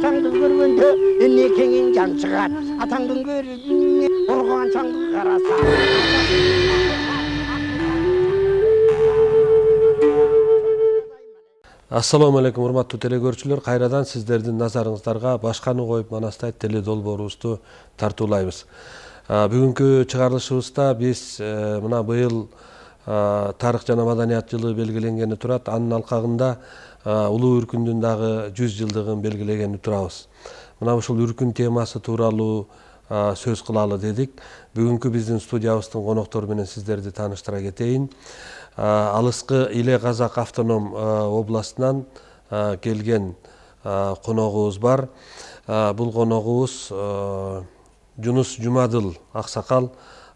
атаңды көргенде енекеңнен жан шығады. Атаңдың көріне ұрған шаңды қараса. Ассаламу алейкум, урматтуу телекөрүүчүлөр. Кайрадан сиздердин назарыңыздарга башканы коюп манастай теле долбоорубузду тартуулайбыз. Бүгүнкү чыгарылышыбызда биз мына быйыл тарых жана маданият жылы белгиленгени турат. Анын алкагында улуу үркүндүн дагы 100 жылдыгын белгилегени турабыз. Мына ушул үркүн темасы тууралуу сөз кылалы дедик. Бүгүнкү биздин студиябыздын коноктору менен сиздерди тааныштыра кетейин. Алыскы Иле Казак автоном областынан келген коногубуз бар. Бул коногубуз Жунус Жумадыл аксакал.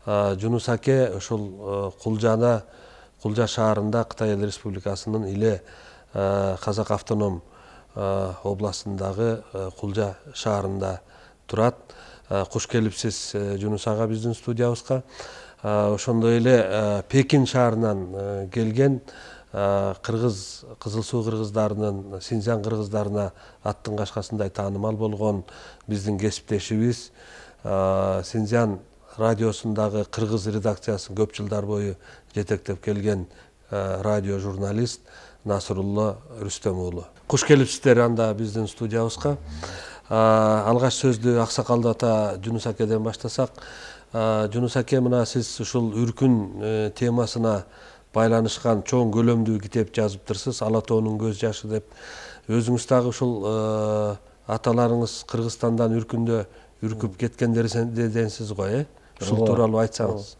Жунус аке ушул Кулжа шаарында Кытай Эл Республикасынын Иле Казак автоном областындагы Кулжа шаарында турат. Куш келипсиз Жунус ага биздин студиябызга. Ошондой эле Пекин шаарынан келген кыргыз Кызыл Суу кыргыздарынын Синьцзян кыргыздарына аттын кашкасындай таанымал болгон биздин кесиптешибиз, Синьцзян радиосундагы кыргыз редакциясын көп жылдар бою жетектеп келген радио журналист Насырулла Рүстөм уулу. Куш келипсиздер анда биздин студиябызга. Алгач сөздү аксакалды ата Жунус акеден баштасак. Жунус аке, мына сиз ушул үркүн темасына байланышкан чоң көлөмдүү китеп жазыптырсыз, Ала тоонун көз жашы деп. Өзүңүз дагы ушул аталарыңыз Кыргызстандан үркүндө үркүп кеткендерденсиз го, Ушул тууралуу айтсаңыз.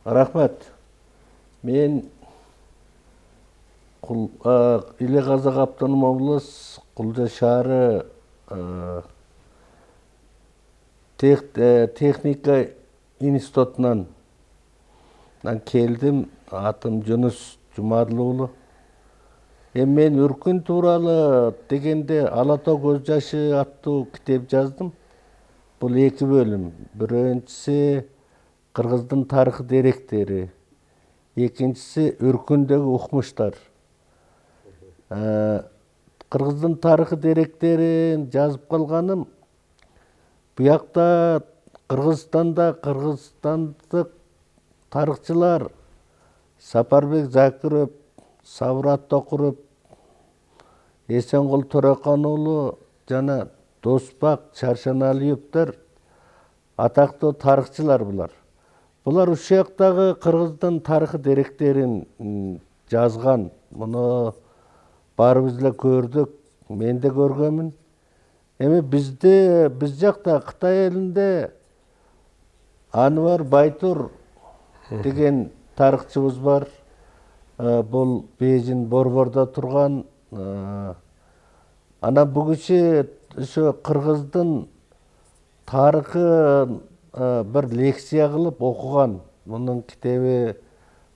Рахмат. Мен Иле Казак автоном облус Кулжа шаары техника институтунан келдим. Атым Жунус Жумадыл уулу. Мен үркүн тууралуу дегенде Ала тоо көз жашы аттуу китеп жаздым. Бул 2 бөлүм. Биринчиси Кыргыздын тарыхы деректери, экинчиси үркүндөгү укмуштар. Кыргыздын тарыхы деректерин жазып калганым, буякта Кыргызстанда кыргызстандык тарыхчылар Сапарбек Закиров, Саврат Токуров, Эсенгул Төрөкөн уулу жана Досбак Чаршаналиевдер атактуу тарыхчылар булар. Булар ушул жактагы Кыргыздын тарыхы деректерин жазган. Муну барыбыз эле көрдүк, мен де көргөнмүн. Эми биз жакта Кытай элинде Анвар Байтур деген тарыхчыбыз бар. Бул Бейжин Борбордо турган. Ана бул киши ошо Кыргыздын тарыхын bir лекция кылып окуган. Мунун китеби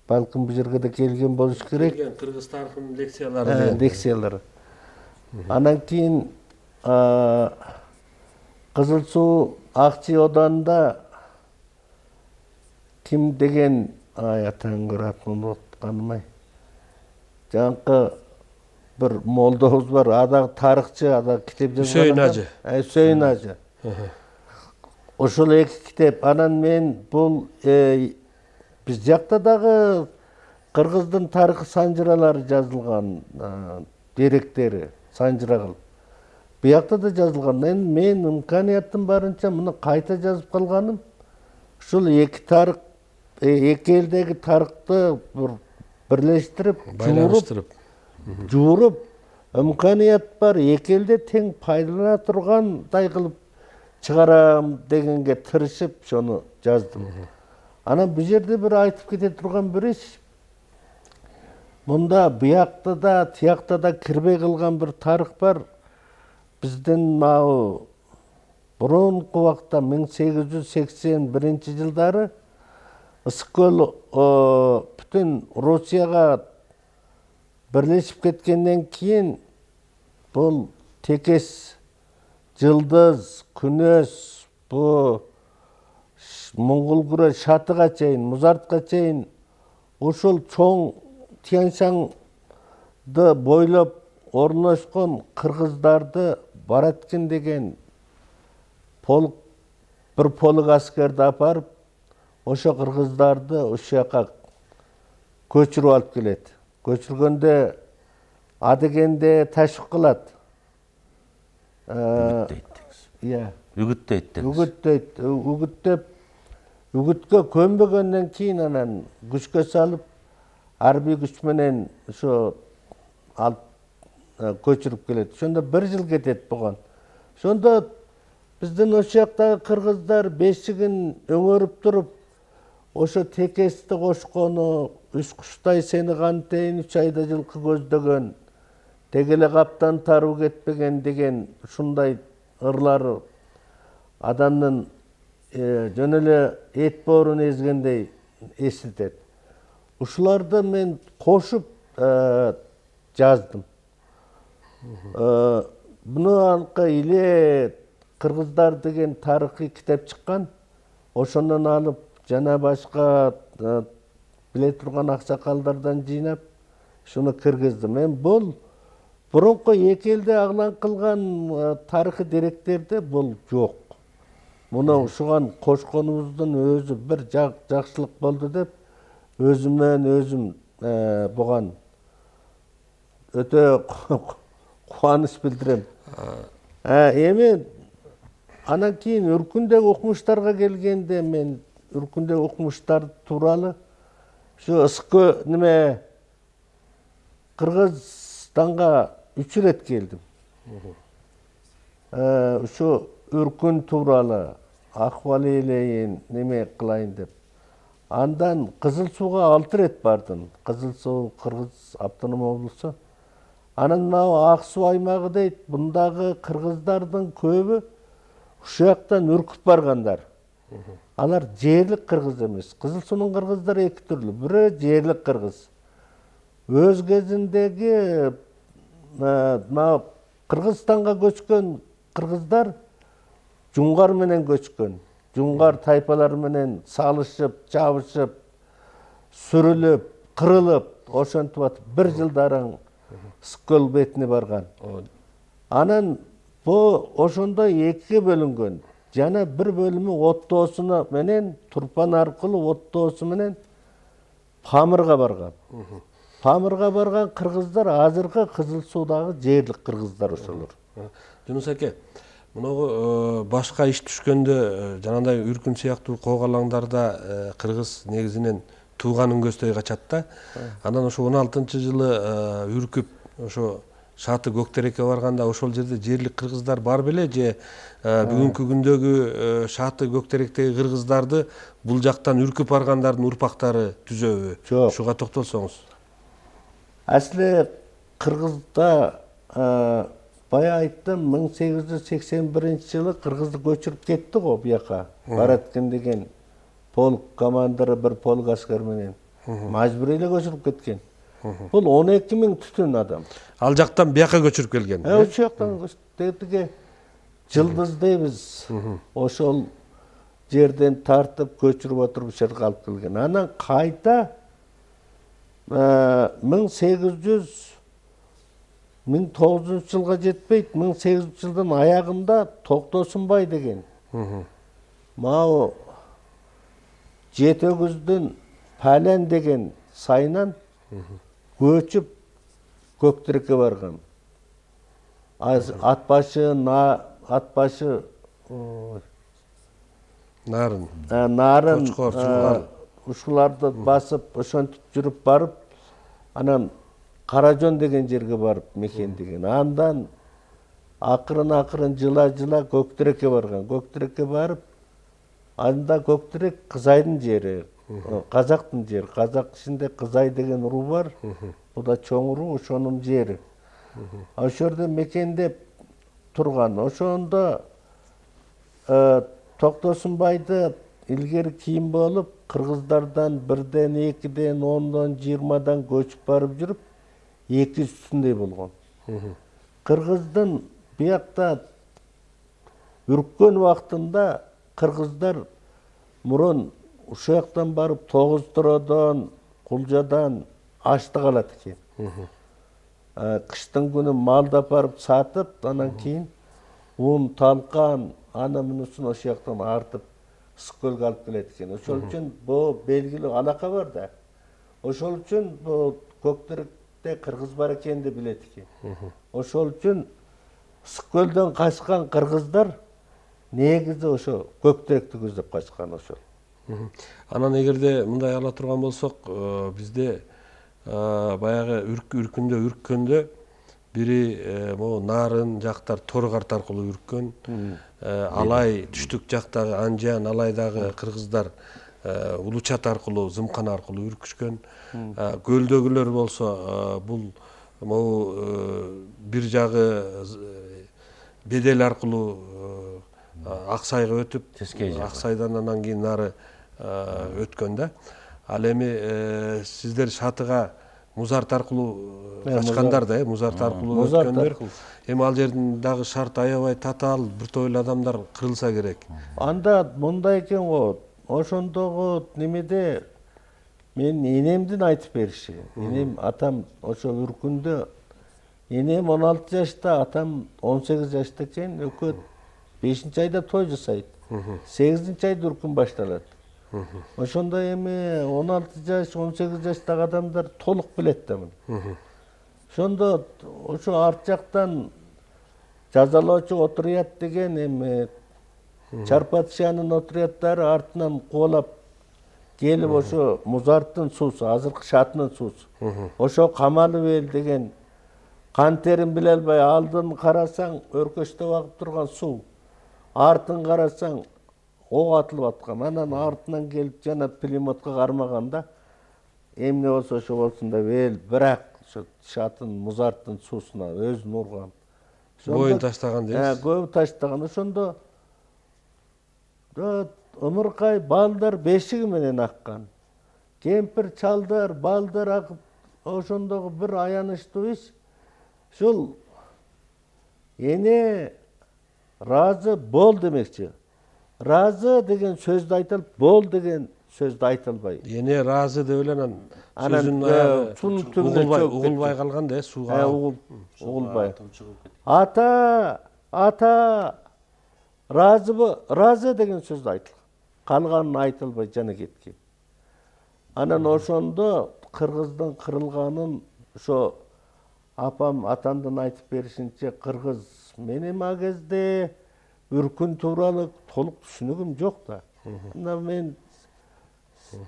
балким бул жерге да келген болуш керек. Келген кыргыз тарыхынын лекциялары. Лекциялары. Анан кийин Кызыл Суу Акчи Оданында ким деген атаң көрөтүн утканым. Жаңкы bir молдобуз бар, ада тарыхчы, ада китеп жазган. Hüseyin Hacı. Hüseyin Hacı. Ошол 2 китеп. Анан мен бул биз жакта дагы Кыргыздын тарыхы санжыралары жазылган, деректери санжыра кылып. Буякта да жазылган. Мен имканияттын барынча муну кайта жазып калганым. Ушул 2 тарых, 2 элдеги тарыхты бирлештирип, жууруп, имканият бар, 2 элде тең пайдалана тургандай кылып чыгарам дегенге тырышып шону жаздым. Анан бул жерде bir айтып кете турган bir иш. Мында буякта да, тиякта да кирбей калган bir тарых бар. Биздин мау мурунку убакта 1881-жылдары Ысык көл бүтүн Русияга бирлешип кеткенден кийин бул Текес, Жылдыз, Күнөс, бу Моңгол күрө Шатыга чейин, Музартка чейин ошол чоң Тянь-Шань бойлап орналашқан қырғыздарды Бараткен деген полк, бір полк аскерді апарып, ошо қырғыздарды ошо жаққа көчіріп алып келеді. Көчіргенде адегенде ташып қалады. Үгіттеп, үгітке көнбегеннен кейін анан күшке салып, арби күчменен ошо алып көчіріп келеді. Сонда 1 жыл кетеді бұған. Сонда біздің ошо жақтагы қырғыздар бешігін өңөрүп тұрып, ошо текесті қошқону, үш құштай сені қантейін 3 айда жылқы көздөгөн, тегеле қаптан тару кетпеген деген шундай ырлары адамның жөн эле эт боорун езгендей эсилтет. Ушуларды мен кошуп жаздым. Буну анка иле Кыргыздар деген тарыхый китеп чыккан. Ошондон алып жана башка биле турган аксакалдардан жыйнап шуну киргиздим. Мен бул мурунку эки элде аглан кылган тарыхый деректерде бул жок. Муну ушуган кошконубуздун өзү бир жакшылык болду деп өзүмөн өзүм буган өтө кубаныч билдирем. Эми анан кийин Үркүндөгү окумуштарга келгенде мен Үркүндөгү окумуштар тууралуу ушу ысыккө неме Кыргызстанга 3 ирет келдим. Ушу Үркүн тууралуу акыбал ээлейин неме кылайын деп. Андан Кызыл Сууга 6 ирет бардым. Кызыл Суу Кыргыз автоном облусу. Анан мына Ак Суу аймагы дейт, бундагы кыргыздардын көбү ушул жактан үркүп баргандар. Алар жерлик кыргыз эмес. Кызыл Суунун кыргыздары эки түрлүү. Бирөө жерлик кыргыз. Өз кезиндеги мына Кыргызстанга көчкөн кыргыздар жуңгар менен көчкөн. Жуңгар тайпалар менен салышып, жабышып, сүрүлүп, кырылып, ошентип атып 1 жылдарың Ысыккөл бетине барган. Анан бу ошондой экиге бөлүнгөн. Жана бир бөлүмү Оттоосуна менен Турпан аркылуу Оттоосу менен Памырга барган. Памырга барган кыргыздар азыркы Кызыл Суудагы жерлик кыргыздар ошолор. Жунус аке, мунагу башка иш түшкөндө жанагындай Үркүн сыяктуу коогалаңдарда кыргыз негизинен тууган үңгөсдөй качат да. Анан ошо 16-жылы үркүп ошо Шаты Көктерекке барганда ошол жерде жерлик кыргыздар бар беле же бүгүнкү күндөгү Шаты Көктеректеги кыргыздарды бул жактан үркүп баргандардын урпактары түзөбү? Ушуга токтолсоңуз. Асли Кыргызда бая айттым 1881-жылы кыргызды көчүрүп кетти го буяка. Бараткен деген полк командиры бир полк аскер менен мажбур эле көчүрүп кеткен. Бул 12 000 түтүн адам. Ал жактан бияка көчүрүп келген. Ошол жактан тетиге жылдыз дейбиз. Ошол жерден тартып көчүрүп отуруп ушерге алып келген. Анан кайта 1900-жылга жетпейт, 1800-жылдын аягында Токтосунбай деген. Мау Жетөгүздүн Пален деген сайынан көчүп Көктерекке барган. Атбашы Нарын ушуларды басып, ошентип жүрүп барып, анан Каражон деген жерге барып мекендеген. Андан акырын жыла Көктерекке барган. Көктерекке барып, анда Көктерек Кызайдын жери, казактын жери. Казак ичинде Кызай деген уруу бар. Бул да чоң уруу, ошонун жери. Ошол жерде мекендеп турган. Ошондо Токтосунбайды илгери кийин болуп, кыргыздардан 1ден, 2ден, 10дон, 20дан көчүп барып жүрүп, 200 үстүндөй болгон. Кыргыздын биякта үрккөн убактында кыргыздар мурун ушул жактан барып Тогуз Тородон, Кулжадан аштык алат экен. кыштын күнү малды апарып сатып, анан кийин un, талкан, ана мунусун ошол жактан артып ысык көлгө алып келет экен. Ошол үчүн бул белгилүү алака бар да. Ошол үчүн бул Көктеректе кыргыз бар экенин билет экен. Ошол үчүн ысык көлдөн качкан кыргыздар негизи ошо Көктеректи көздөп качкан ошол. Анан эгерде мындай ала турган болсок, бизде баягы үркүндө үрккөндө бири могу Нарын жактар Торгарт аркылуу үрккөн, Алай түштүк жактагы Анжан, Алайдагы кыргыздар Улучат аркылуу, Зымкан аркылуу үркүшкөн. Көлдөгүлөр болсо бул могу бир жагы Бедел аркылуу Аксайга өтүп, Аксайдан анан кийин нары өткөн да. Ал эми сиздер Шатыга Музарт аркылуу качкандар да, Музарт аркылуу өткөндөр. Эми ал жердин дагы шарт аябай татаал, бир топ эле адамдар кырылса керек. Анда мындай экен го, ошондогу немеде мен энемдин айтып бериши. Энем атам ошо үркүндө, энем 16 жашта, атам 18 жашта экен, экөө 5-айда той жасайт. 8-айда үркүн башталат. Ошондо эми 16 жаш, 18 жаштагы адамдар толук билет да муну. Ошондо ошо арт жактан жазалоочу отряд деген эми Чарпатшанын отряддары артынан кубалап келип ошо Музарттын суусу, азыркы Шатынын суусу. Ошо камалып эл деген кан терин биле албай алдын карасаң өркөчтөп агып турган суу, артын карасаң ок атылып аткан. Анан артынан келип жана пулемотко кармаганда эмне болсо ошо болсун деп эл бирок ошо Шатын, Музарттын суусуна өзүн урган. Боюн таштаган дейсиз? Көбү таштаган. Ошондо ымыркай балдар бешиги менен аккан. Кемпир, чалдар, балдар акып, ошондогу бир аянычтуу иш. Ушул эне разы бол демекчи. Разы деген сөздү айтылып, бол деген сөздү айтылбай. Эне разы деп эле анан сөзүнүн угулбай калган да, сууга. Угулбай. Ата разы деген сөз айтылган. Калганын айтылбай жана кеткен. Анан ошондо кыргыздын кырылганын ошо апам атамдын айтып беришинче кыргыз менин а кезде үркүн тууралуу толук түшүнүгүм жок да. Мына мен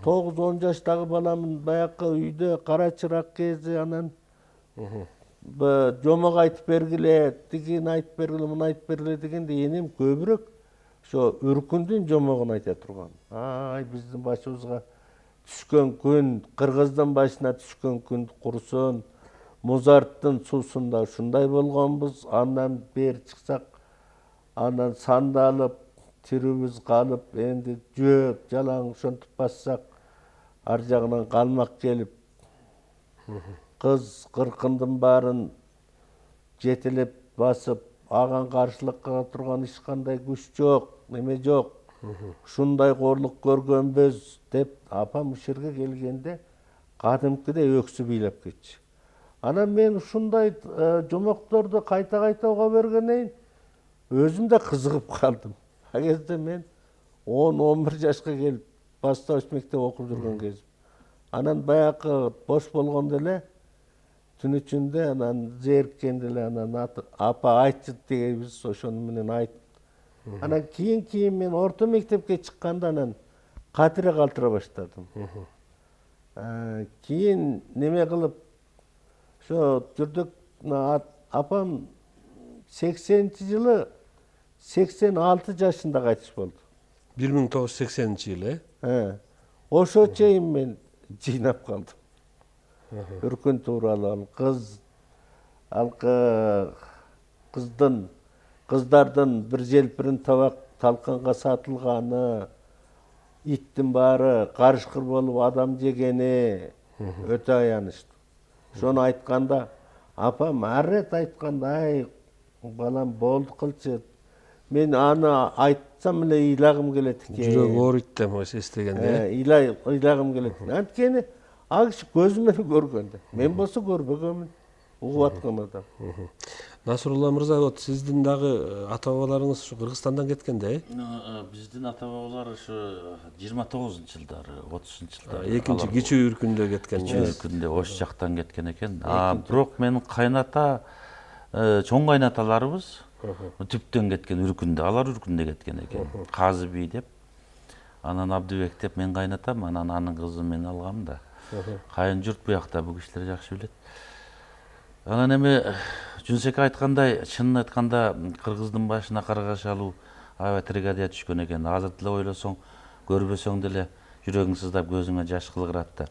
9-10 жаштагы баламын, баякы үйдө кара чырак кези, анан жомок айтып бергиле, тигин айтып бергиле, муну айтып бергиле дегенде энем көбүрөөк ошо үркүндүн жомогун айта турган. Ай, биздин башыбызга түшкөн күн, кыргыздын башына түшкөн күн курсун, Музарттын суусунда ушундай болгонбуз, андан бери чыксак, анан сандалып, тирүүбүз калып, энди жөөп, жалаң ошентип бассак, ар жагынан калмак келип, кыз кыркындын баарын жетелеп басып, аган каршылык кыла турган эч кандай күч жок, неме жок. Ушундай коорлук көргөнбүз деп апам ушул жерге келгенде кадимкидей өксү бийлеп кетчү. Анан мен ушундай жомокторду кайта уга бергенден кийин өзүм да кызыгып калдым. А кезде мен 10-11 жашка келип бастауыч мектеп окуп жүргөн кезим. Анан баякы бош болгондо эле түн ичинде анан зериккенде эле анан апа айтчы дегенбиз, ошону менен айтып. Анан кийин мен орто мектепке чыкканда анан катыра калтыра баштадым. Кийин неме кылып ошо жүрдүк, апам 80-жылы 86 жашында кайтыш болду. 1980-жылы, э? Ошо чейин мен жыйнап калдым. Үркүн тууралуу кыздардын бир желпирин табак талканга сатылганы, иттин баары карышкыр болуп адам жегени өтө аянычтуу. Ошону айтканда апам ар рет айтканда, ай балам болду кылчы. Мен аны айтсам эле ыйлагым келет экен. Жүрөгү ооруйт да эстегенде. Ыйлагым келет. Анткени ал киши көзү менен көргөн да. Мен болсо көрбөгөнмүн. угуп аткан адам. Насрулла мырза, вот сиздин дагы ата бабаларыңыз ушу Кыргызстандан кеткен да, Биздин ата бабалар ушу 29-жылдары, 30-жылдары. экинчи кичүү үркүндө кеткен. Күндө ош жактан кеткен экен. Бирок менин кайната, чоң кайнаталарыбыз түптөн кеткен үркүндө. Алар үркүндө кеткен экен. Казы би деп. Анан Абдыбек деп мен кайнатам, анан анын кызын мен алгам да. Кайын журт буякта, бул кишилер жакшы билет. Анан эми Жүнсек айткандай, чынын айтканда кыргыздын башына каргаш алуу аябай трагедия түшкөн экен. Азыр деле ойлосоң, көрбөсөң деле жүрөгүң сыздап, көзүңө жаш кылгырат да.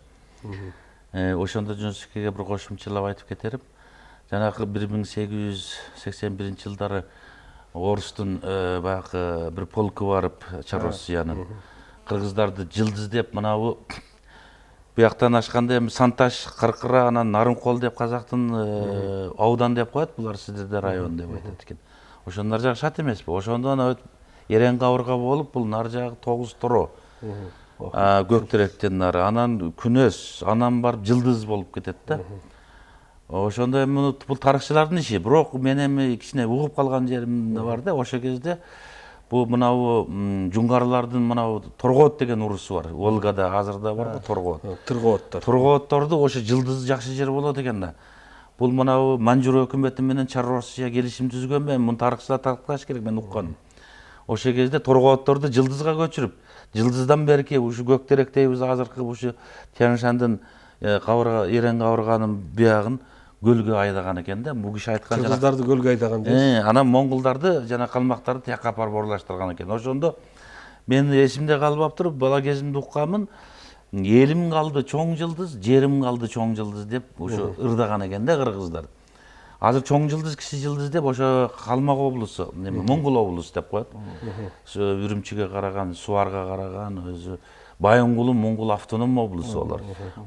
Ошондо Жүнсекке бир кошумчалап айтып кетерим. Жанагы 1881-жылдары орустун баягы бир полку барып, Чарроссиянын кыргыздарды жылдыз деп мынабу бияктан ашканда эми Санташ, Кыркыра, анан Нарынкол деп казактын аудан деп коет, булар сиздерде район деп айтат экен. Ошондор жак шат эмеспи? Ошондон өтүп Ерен кабырга болуп, бул нар жагы 9 торо. Көктөректен нары, анан Күнөс, анан барып Жылдыз болуп кетет да. Ошондо эми бул тарыхчылардын иши, бирок мен эми кичине угуп калган жерим бар да. Ошо кезде бул мынабу жуңгарлардын мынабу Торгоот деген урусу бар. Волгада азырда бар Торгоот. Тыргооттор. Торгоотторду ошо Жылдыз жакшы жер болот экен да. Бул мынабу Манжура өкмөтү менен Чарроссия келишим түзгөн бе? Муну тарыхчылар тарткылаш керек, мен укканым. Ошо кезде Торгоотторду Жылдызга көчүрүп, Жылдыздан берки ушу Көктерек дейбиз азыркы ушу Тянь-Шандын кабырга, Ерен кабырганын биягын көлгө айдаган экен да. Бул киши айткан жана Кыргыздарды көлгө айдаган дейсиз. Анан монголдарды жана калмактарды тияка апарып орлаштырган экен. Ошондо мен эсимде калып туруп, бала кезимде укканмын. Элим калды чоң Жылдыз, жерим калды чоң Жылдыз деп ошо ырдаган экен да кыргыздар. Азыр чоң Жылдыз, кичи Жылдыз деп ошо Калмак облусу, Моңгол облусу деп коет. Үрүмчүгө караган, Суарга караган, өзү Байонгулу Моңгол автоном облусу болор.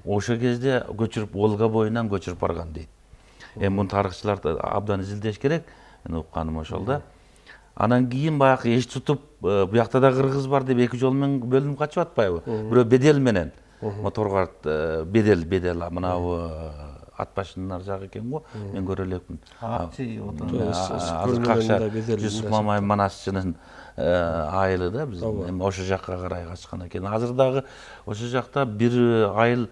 Ошо кезде көчүрүп Волга боюнан көчүрүп барган дейт. Муну тарыхчылар абдан изилдеш керек. Мен укканым ошол да. Анан кийин баягы эч тутуп, буякта да кыргыз бар деп эки жол менен бөлүнүп качып атпайбы? Бирөө Бедел менен. Моторгард Бедел мынабу ат башынын ар жагы экен го. Мен көрө элекмин. Жүсүп Мамай Манасчынын айылы да биз эми ошо жакка карай качкан экен. Азыр дагы ошо жакта бир айыл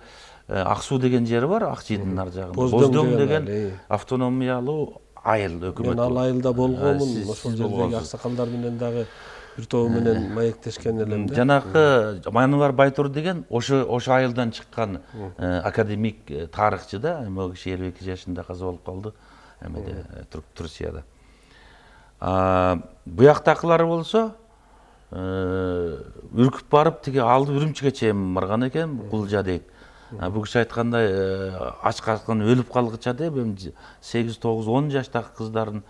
Аксуу деген жери бар, Акчийдин ар жагында. Боздоң деген автономиялуу айыл өкмөт. Мен ал айылда болгонмун, ошол жердеги аксакалдар менен дагы бир тобу менен маектешкен элем да. Жанагы Манубар Байтур деген ошо айылдан чыккан академик тарыхчы да, эми ал киши 52 жашында каза болуп калды эмеде Турцияда. Буяктакылары болсо үркүп барып тиги алды Үрүмчүгө чейин барган экен, Кулжа дейт. Бул киши айткандай ачкачтан өлүп калгыча деп 8, 9, 10 жаштагы кыздардын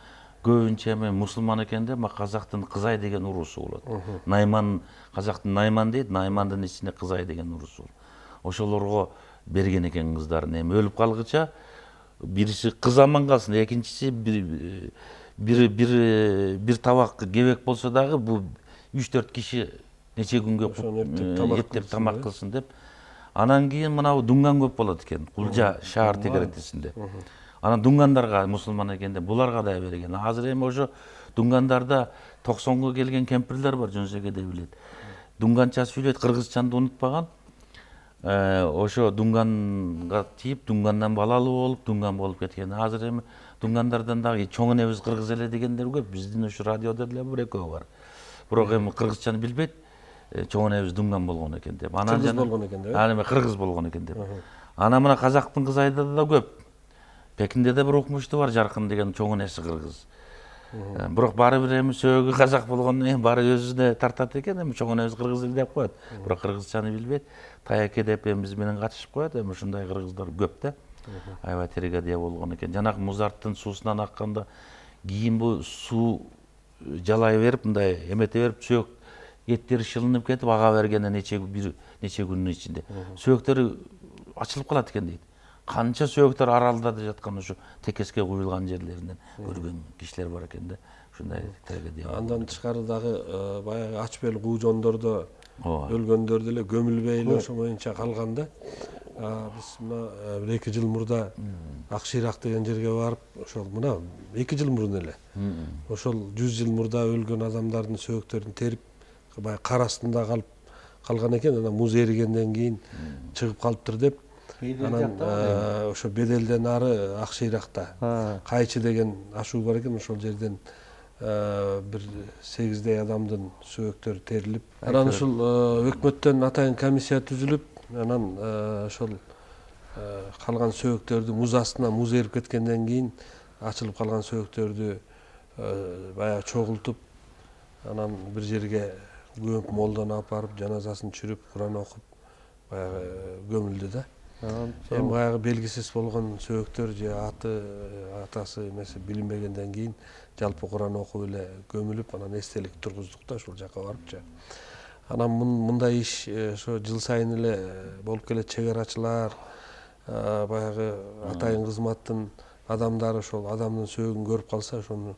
көбүнчө эми мусулман экен да, казактын Кызай деген урусу болот. Найман, казактын Найман дейт, Наймандын ичинде Кызай деген урусу болот. Ошолорго берген экен кыздарын. Эми өлүп калгыча бириси кыз аман калсын, экинчиси бир табак кебек болсо дагы бул 3-4 киши нече күнгө эптеп тамак кылсын деп. Анан кийин мынабу дуңган көп болот экен, Кулжа шаар тегеретисинде. Анан дуңгандарга мусулман экенде буларга да берген. Азыр эми ошо дуңгандарда 90го келген кемпирлер бар, Жүнсекке де билет. Дуңганча сүйлөйт, кыргызчанды унутпаган. Ошо дуңганга тийип, дуңгандан балалуу болуп, дуңган болуп кеткен. Азыр эми дуңгандардан дагы чоң энебиз кыргыз эле дегендер көп. Биздин ошо радиодо деле бир экөө бар. Бирок эми кыргызчаны билбейт. Чоң энебиз дуңган болгон экен деп. Анан кыргыз болгон экен деп. Эми кыргыз болгон экен деп. Анан мына казактын Кызайда да көп. Пекинде де бир окумушту бар, Жаркын деген чоң энеси кыргыз. Бирок баары бир эми сөөгү казак болгондон кийин баары өзүнө тартат экен, эми чоң энебиз кыргыз эле деп коет. Бирок кыргызчаны билбейт. Таяке деп эми биз менен катышып коет, эми ушундай кыргыздар көп да. Аябай трагедия болгон экен. Жанагы Музарттын суусунан акканда кийин бул суу жалай берип, мындай эмете берип, сөөк еттери шылынып кетип, ага бергенде нече күнүн ичинде сөөктөрү ачылып калат экен дейт. Канча сөөктөр аралда жаткан ушу текеске куюлган жерлеринен көргөн кишилер бар экен да. Ушундай трагедия. Андан тышкары дагы баягы ач бел куу жондордо өлгөндөр деле көмүлбөй эле ошо боюнча калган да. Биз мына бир 2 жыл мурда Акшыйрак деген жерге барып, ошол мына 2 жыл мурун эле. Ошол 100 жыл мурда өлгөн адамдардын сөөктөрүн терип, баягы кар астында калган экен, анан муз эригенден кийин чыгып калыптыр деп. Анан ошо Беделден ары Акшыйракта Кайчы деген ашуу бар экен, ошол жерден бир 8дей адамдын сөөктөрү терилип, анан ушул өкмөттөн атайын комиссия түзүлүп, анан ошол калган сөөктөрдү муз астына муз эрип кеткенден кийин ачылып калган сөөктөрдү баягы чогултуп, анан бир жерге көмүп молдону алып барып жаназасын чүрүп, Куран окуп, баягы көмүлдү да. Эми баягы белгисиз болгон сөөктөр же атасы эмеси билинбегенден кийин жалпы Куран окуп эле көмүлүп, анан эстелик тургуздук да ушул жака барыпчы. Анан мындай иш ошо жыл сайын эле болуп келет. Чек арачылар, баягы атайын кызматтын адамдары ошол адамдын сөөгүн көрүп калса, ошону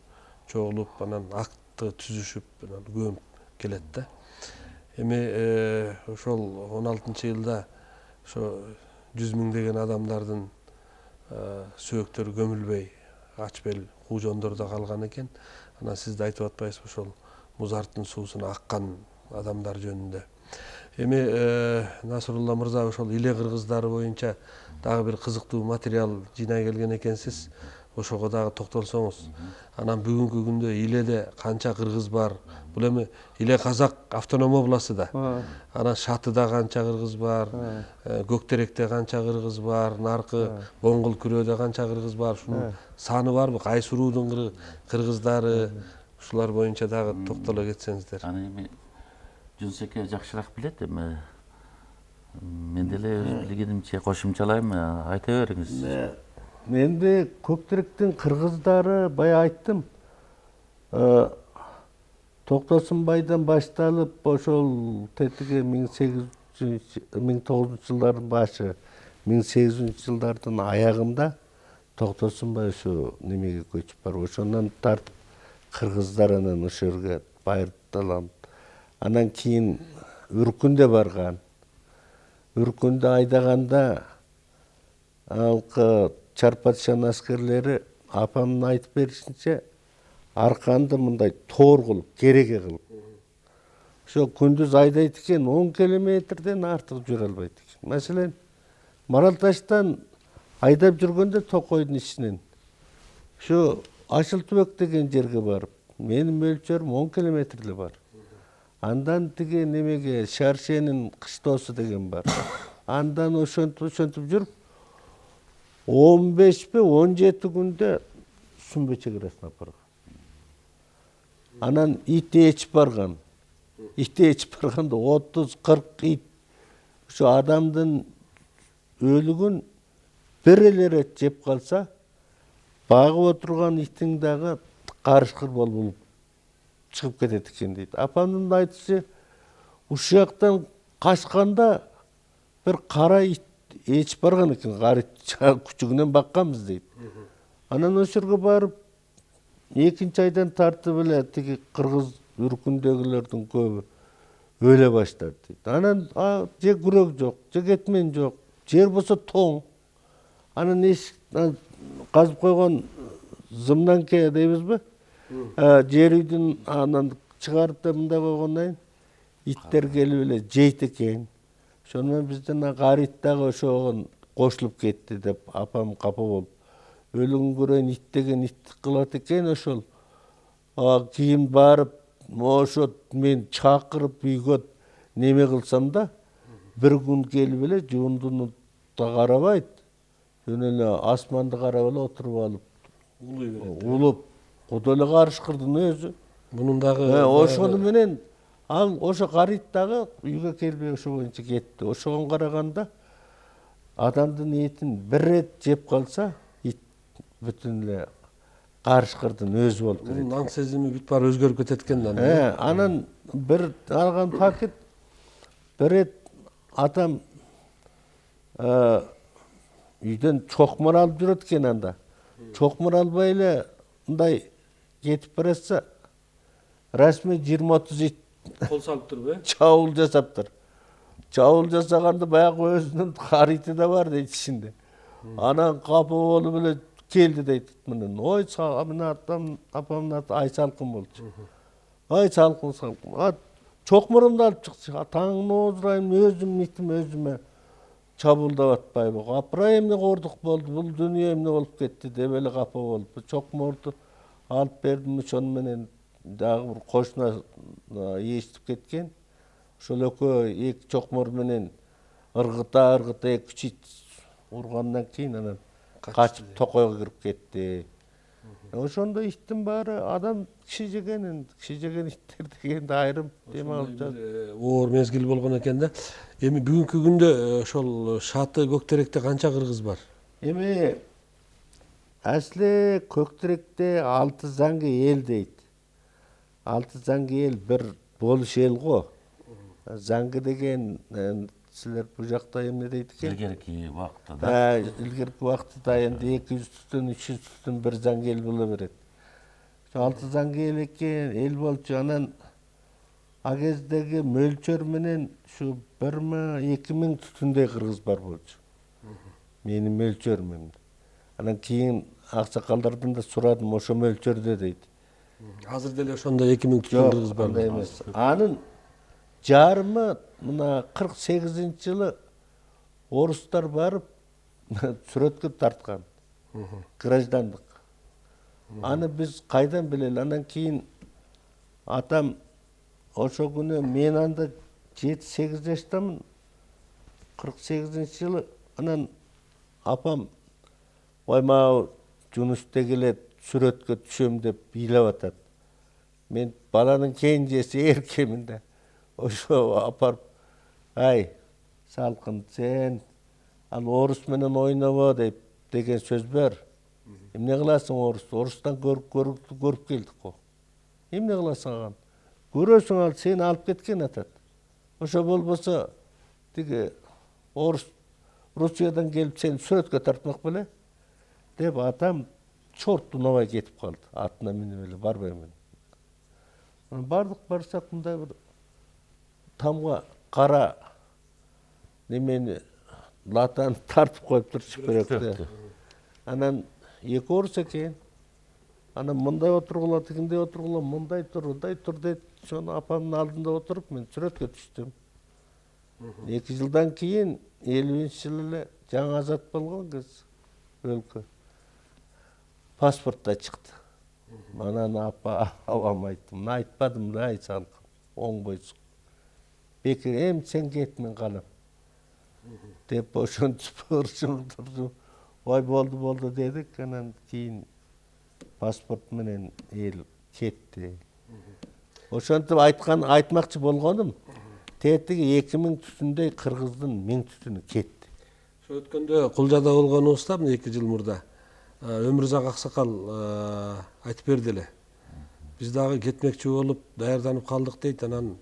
чогулуп, анан акты түзүшүп, анан көмүп келет да. Эми ошол 16-жылда ошо 100 миңдеген адамдардын сөөктөрү көмүлбөй ач бел куужондордо калган экен. Анан сиз да айтып атпайсызбы ошол музарттын суусуна аккан адамдар жөнүндө. Эми Насрулла мырза ошол иле кыргыздары боюнча дагы бир кызыктуу материал жыйнай келген экенсиз. Ошого дагы токтолсоңуз. Анан бүгүнкү күндө Иледе канча кыргыз бар? Бул эми Иле Казак автоном областы да. Анан Шатыда канча кыргыз бар? Көктеректе канча кыргыз бар? Наркы Боңгул Күрөөдө канча кыргыз бар? Ушунун саны барбы? Кайсы уруудун кыргыздары? Ушулар боюнча дагы токтоло кетсеңиздер. Аны эми Жунсеке жакшыраак билет, эми мен деле өз билгенимче кошумчалайм, айта бериңиз. Менде Көктеректин кыргыздары бая айттым. Токтосунбайдан башталып, ошол тетиги 1900-жылдардын башы, 1800-жылдардын аягында Токтосунбай ошо немеге көчүп барып, ошондон тартып кыргыздар анан ошол жерге байырталанып, анан кийин Үркүндө барган. Үркүндө айдаганда алкы Чарпатшан аскерлери апамдын айтып беришинче арканды мындай тоор кылып, кереге кылып. Ошо күндүз айдайт экен, 10 километрден артык жүрө албайт экен. Маселен, Маралташтан айдап жүргөндө Токойдун ичинен ошо Ашылтүбөк деген жерге барып, менин мөлчөрүм 10 километр эле бар. Андан тиги немеге Шаршенин кыштоосу деген бар. Андан ошентип жүрүп 15-17 күндө Сүмбө чегересине апарган. Анан ит ээчип барган. Ит ээчип барганда 30-40 ит ошо адамдын өлүгүн бир эле рет жеп калса, багып отурган итиң дагы карышкыр болуп чыгып кетет экен дейт. Апамдын айтышы, ушул жактан качканда бир кара ит ээчип барган экен, кара ит күчүгүнөн бакканбыз дейт. Анан ошол жерге барып, 2-нчи айдан тартып эле тиги кыргыз Үркүндөгүлөрдүн көбү өлө баштады дейт. Анан же күрөк жок, же кетмен жок, жер болсо тоң. Анан казып койгон зымнанке дейбизби? Жер үйдүн анан чыгарып да мындай койгондон иттер келип эле жейт экен. Ошону менен биздин гарит дагы ошого кошулуп кетти деп апам капа болуп. Өлүгүн көрөйүн ит деген ит кылат экен ошол. Кийин барып, ошо мен чакырып үйгө неме кылсам да, бир күн келип эле жуундуну да карабайт. Жөн эле асманды карап эле отуруп алып, улуп, куду эле карышкырдын өзү. Мунун дагы ошону менен ал ошо гарит дагы үйгө келбей ошо боюнча кетти. Ошого караганда адамдын этин бир рет жеп калса, ит бүтүн эле карышкырдын өзү болуп кетет. Мунун аң сезими бүт баары өзгөрүп кетет экен да. Анан бир алган пакет бир рет атам үйдөн чокмор алып жүрөт экен анда. Чокмор албай эле мындай кетип баратса, расмий 20-30 ит Кол салып турбу, чабуул жасаптыр. чабыл жасаганда баягы өзүнүн харити да бар дейт ичинде. Анан капа болуп эле келди дейт менен. Ой, мына апамдын аты Айсалкын болчу. Айсалкын, чокмурумду алып чыкчы. Таңын оозурайм, өзүм итим өзүмө чабылдап атпайбы. Апырай эмне кордук болду, бул дүйнө эмне болуп кетти деп эле капа болуп. Чокмурду алып бердим, ошону менен дагы бир кошуна эстип кеткен. Ошол экөө эки чокмур менен ыргыта эки-үч ит ургандан кийин анан качып токойго кирип кетти. Ошондо иттин баары адам киши жеген иттер дегенди айрым дем алып жатат. Оор мезгил болгон экен да. Эми бүгүнкү күндө ошол Шаты Көктеректе канча кыргыз бар? Эми асли Көктеректе 6 заңгы эл дейт. 6 заңгы эл бир болуш эл го. Заңгы деген силер бул жакта эмне дейт экен? Илгерки убакытта да. Илгерки убакытта энди 200 түтүн, 300 түтүн бир заңгы эл боло берет. 6 заңгы эл экен, эл болчу. Анан а кездеги мөлчөр менен ушу 1000-2000 түтүндөй кыргыз бар болчу. Менин мөлчөрүм. Анан кийин аксакалдардан да сурадым, ошо мөлчөрдө дейт. Азыр деле ошондо 2000 түтүн кыргыз бар. Андай эмес. Анын жарымы мына 48-жылы орустар барып сүрөткө тарткан. Граждандык. Аны биз кайдан билели? Анан кийин атам ошо күнү мен анда 7-8 жаштамын. 48-жылы анан апам оймау Жунусте келет сүрөткө түшөм деп ыйлап атат. Мен баланын кенжеси эркемин да. Ошо апарып, ай, Салкын, сен ал орус менен ойнобо деген сөз бар. Эмне кыласың орусту? Орустан көрүп келдик го. Эмне кыласың агам? Көрөсүң ал сени алып кеткен атат. Ошо болбосо тиги орус Русиядан келип сени сүрөткө тартмак беле деп атам чорт унабай кетип калды. Атына минип эле барбайм. Бардык барсак мындай бир тамга кара немени латаны тартып коюптур чүпөрөктө. Анан эки орус экен. Анан мындай отургула, тигиндей отургула, мындай тур дейт. Ошону апамдын алдында отуруп мен сүрөткө түштүм. 2 жылдан кийин 50-жылы эле жаңы азат болгон кез өлкө. Паспортта чыкты. Анан апама айттым, айтпадым да Айсалкын, оңбойсуң. Бекер эми сен кет, мен калам. Деп ошентип ырчыңдырдым. Ой болду дедик, анан кийин паспорт менен эл кетти. Ошентип айтмакчы болгонум. Тетиги 2000 түтүндөй кыргыздын 1000 түтүнү кетти. Ошо өткөндө Кулжада болгонубузда 2 жыл мурда Өмүрзак аксакал айтып берди эле. Биз дагы кетмекчи болуп даярданып калдык дейт. Анан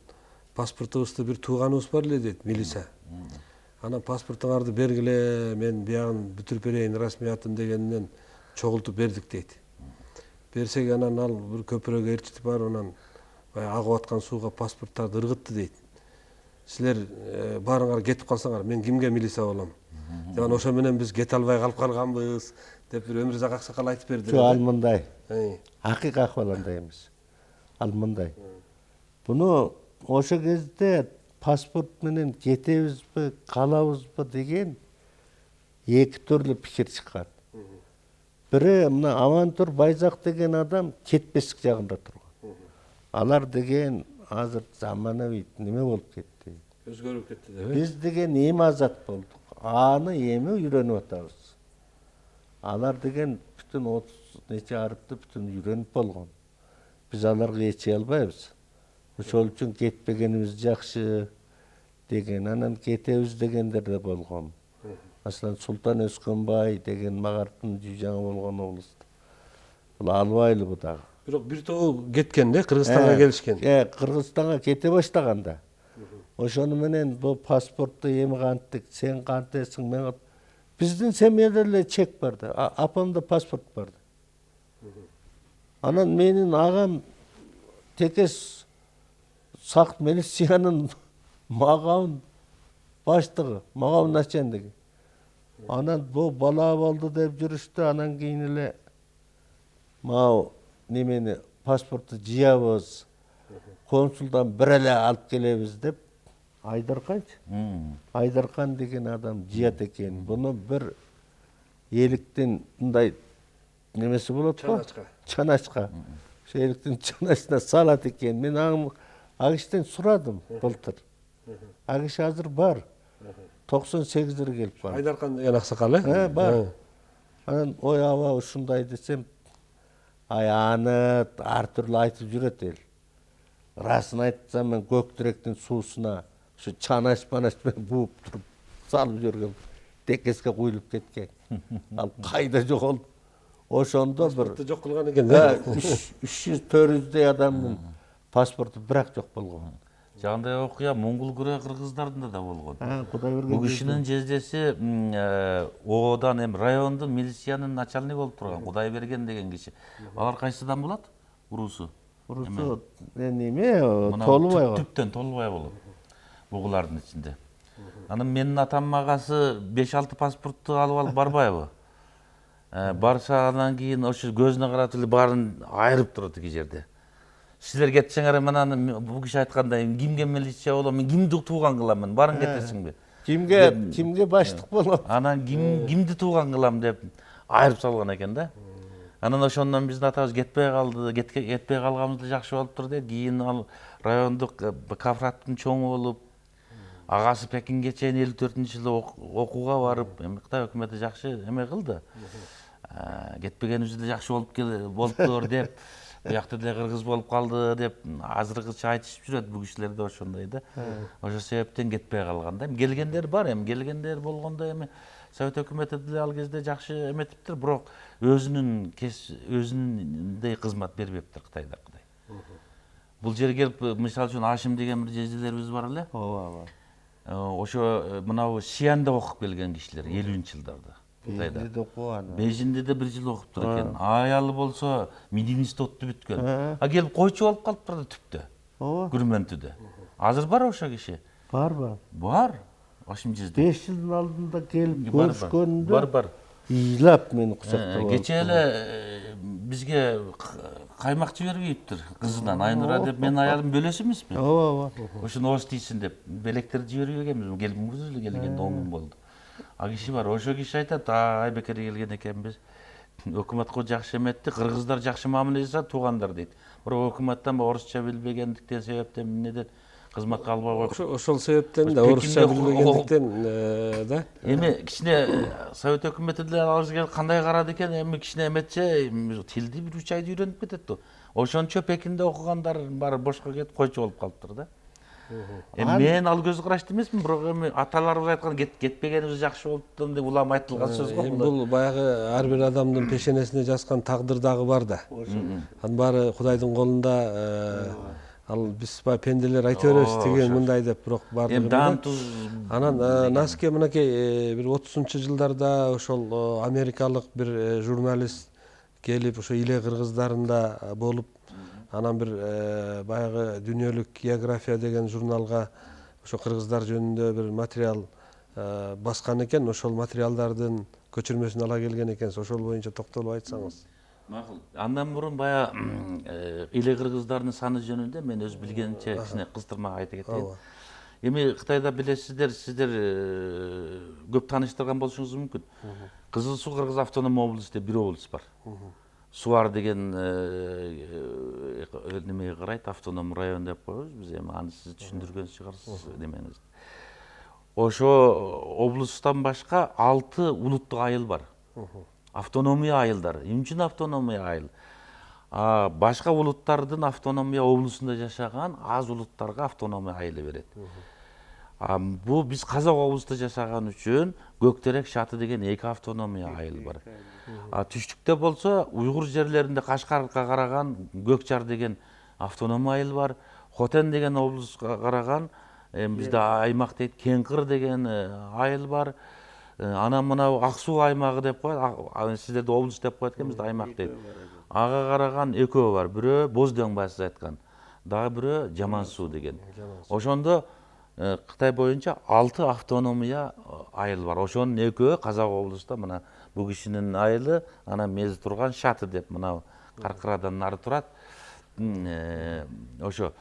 паспортубузду бир тууганыбыз бар эле дейт, милиция. Анан паспортуңарды бергиле, мен биягын бүтүрүп берейин расмиятын дегенден чогултуп бердик дейт. Берсек анан ал бир көпүрөгө ээрчитип барып анан агып аткан сууга паспорттарды ыргытты дейт. Силер баарыңар кетип калсаңар, мен кимге милиция болом? Жана ошо менен биз кете албай калып калганбыз деп бир Өмүрзак аксакал айтып берди. Жок, ал мындай. Акыйкы акыбал андай эмес. Ал мындай. Буну ошо кезде паспорт менен кетебизби, калабызбы деген эки түрлүү пикир чыккан. Бири мына Амантур Байзак деген адам кетпестик жагында турган. Алар деген азыр заманабий неме болуп кетти. Өзгөрүп кетти деп. Биз деген эми азат болдук. Аны эми үйрөнүп атабыз. Алар деген бүтүн 30 нече арыпты бүтүн үйрөнүп болгон. Биз аларга ече албайбыз. Ошол үчүн кетпегенибиз жакшы деген, анан кетебиз дегендер да болгон. Маселен Султан Өскөнбай деген Магарттын жаңы болгон облусту. Бул албайлы бу дагы. Бирок бир тобу кеткен да, Кыргызстанга келишкен. Кыргызстанга кете баштаганда. Ошону менен бул паспортту эми канттык, сен кантесиң, мен биздин семьяда эле чек бар да, апамда паспорт бар да. Анан менин агам текес сак милициянын магабын баштыгы мага начальниги. Анан бу бала болду деп жүрүштү, анан кийин эле мау немени паспортту жыябыз, консулдан бир эле алып келебиз деп Айдарканчы. Айдаркан деген адам жыят экен. Буну бир эликтин мындай немеси болот го? Чаначка. Ошо эликтин чаначына салат экен. Мен аг кишиден сурадым былтыр. Аг киши азыр бар. 98 келип бар. Айдаркан деген аксакал, бар. Анан ой аба ушундай десем, ай аны ар түрлүү айтып жүрөт эл. Расын айтсам мен көктүректин суусуна ушу чанач менен бууп туруп салып жүргөн текеске куюлуп кеткен. Ал кайда жоголуп? Ошондо бир жок кылган экен. 300-400 адамдын паспорту бирок жок болгон. Жагындай окуя Моңгол кыргыздарында да болгон. Кудай берген. Бул кишинин жездеси Одан райондун милициянын начальниги болуп турган, Кудай берген деген киши. Алар кайсыдан болот? Урусу. Урусу неме Толубай го. Түптөн Толубай болот. Бугулардын ичинде. Анан менин атам агасы 5-6 паспортту алып барбайбы? Барса анан кийин ошо көзүнө каратып эле баарын айырып турат эки жерде. Силер кетсеңер анан бул киши айткандай кимге милиция болом, мен кимди тууган кыламын, барын кетесиңби? Кимге баштык болом? Анан кимди тууган кылам деп айырып салган экен да. Анан ошондон биздин атабыз кетпей калды, кетпей калганыбыз да жакшы болуптур дейт. Кийин ал райондук кафраттын чоңу болуп, агасы Пекинге чейин 54-жылы окууга барып, эми Кытай өкмөтү жакшы эме кылды. Кетпегенибиз да жакшы болуптур деп, буякта деле кыргыз болуп калды деп азыркыча айтышып жүрөт бул кишилер да ошондой да. Ошол себептен кетпей калган да. Келгендер бар, эми келгендер болгондо эми Совет өкмөтү деле ал кезде жакшы эметиптир, бирок өзүнүндөй кызмат бербептир Кытайдакыдай. Бул жерге келип, мисалы үчүн Ашим деген бир жезделерибиз бар эле. Ооба. Ошо мынабу Сианда окуп келген кишилер 50-жылдарда. Бейжинде де 1 жыл окуптур экен. Аялы болсо Мединистотду бүткөн. Келип койчу болуп калыптыр да түптө. Ооба. Күрмөнтүдө. Азыр бар ошо киши. Бар. Бар. Ашим жезде. 5 жылдын алдында келип көрүшкөндө бар. ыйлап мени кучактап. Кече эле бизге каймак жибербейиптир кызынан. Айнура деп мен аялым бөлөсү эмесмин? Ооба. Ошону ооз тийсин деп белектерди жиберип экенбиз. Келип эле келгенде 10 күн болду. А киши бар, ошо киши айтат, Айбекер келген экенбиз. Өкмөткө жакшы эметти, кыргыздар жакшы мамиле жасады, туугандар дейт. Бирок өкмөттөн орусча билбегендиктен себептен эмнеден кызматка албай коюп. Ошол себептен да орусча билбегендиктен да. Эми кичине Совет өкмөтү деле алыбызга кандай карады экен, эми кичине эметче тилди 1-3 айда үйрөнүп кетет да. Ошончо Пекинде окугандар баары бошко кетип койчу болуп калыптыр да. Мен ал көз карашты эмесмин, бирок эми аталарыбыз айткан кетпегенибиз жакшы болупту деп улам айтылган сөз го. Бул баягы ар бир адамдын пешенесине жазган тагдыр дагы бар да. Анын баары Кудайдын колунда. Ал биз пенделер айта беребиз деген мындай деп, бирок баардыгы анан наске мынакей бир 30-жылдарда ошол америкалык бир журналист келип ошо Иле кыргыздарында болуп, анан бир баягы дүйнөлүк география деген журналга ошо кыргыздар жөнүндө бир материал баскан экен. Ошол материалдардын көчүрмөсүн ала келген экенсиз. Ошол боюнча токтолуп айтсаңыз. Макул. Андан мурун бая Иле кыргыздардын саны жөнүндө мен өз билгенимче кичине кыстырма айта кетейин. Эми Кытайда билесиздер, сиздер көп тааныштырган болушуңуз мүмкүн. Кызыл Суу Кыргыз автоном облусу деп бир облус бар. Суар деген немеге карайт, автоном район деп коебуз биз. Эми аны сиз түшүндүргөн чыгарсыз немеңизди. Ошо облустан башка 6 улуттук айыл бар. Автономия айылдары. Эмне үчүн автономия айыл? Башка улуттардын автономия облусунда жашаган аз улуттарга автономия айылы берет. Бу биз Казак облусунда жашаган үчүн Көктерек, Шаты деген 2 автономия айыл бар. Түштүктө болсо уйгур жерлеринде Кашкарга караган Көкчар деген автономия айыл бар. Хотен деген облуска караган бизде аймак дейт, Кеңкыр деген айыл бар. Анан мына Ак Суу аймагы деп коет, сиздерде облус деп коет экен, бизде аймак дейт. Ага караган экөө бар. Бирөө Боздоң, сиз айткан. Дагы бирөө Жаман Суу деген. Ошондо Кытай боюнча 6 автономия айыл бар. Ошонун экөө Казак облусунда мына бу кишинин айылы, анан мези турган Шаты деп мына Каркырадан нары турат. Ошо.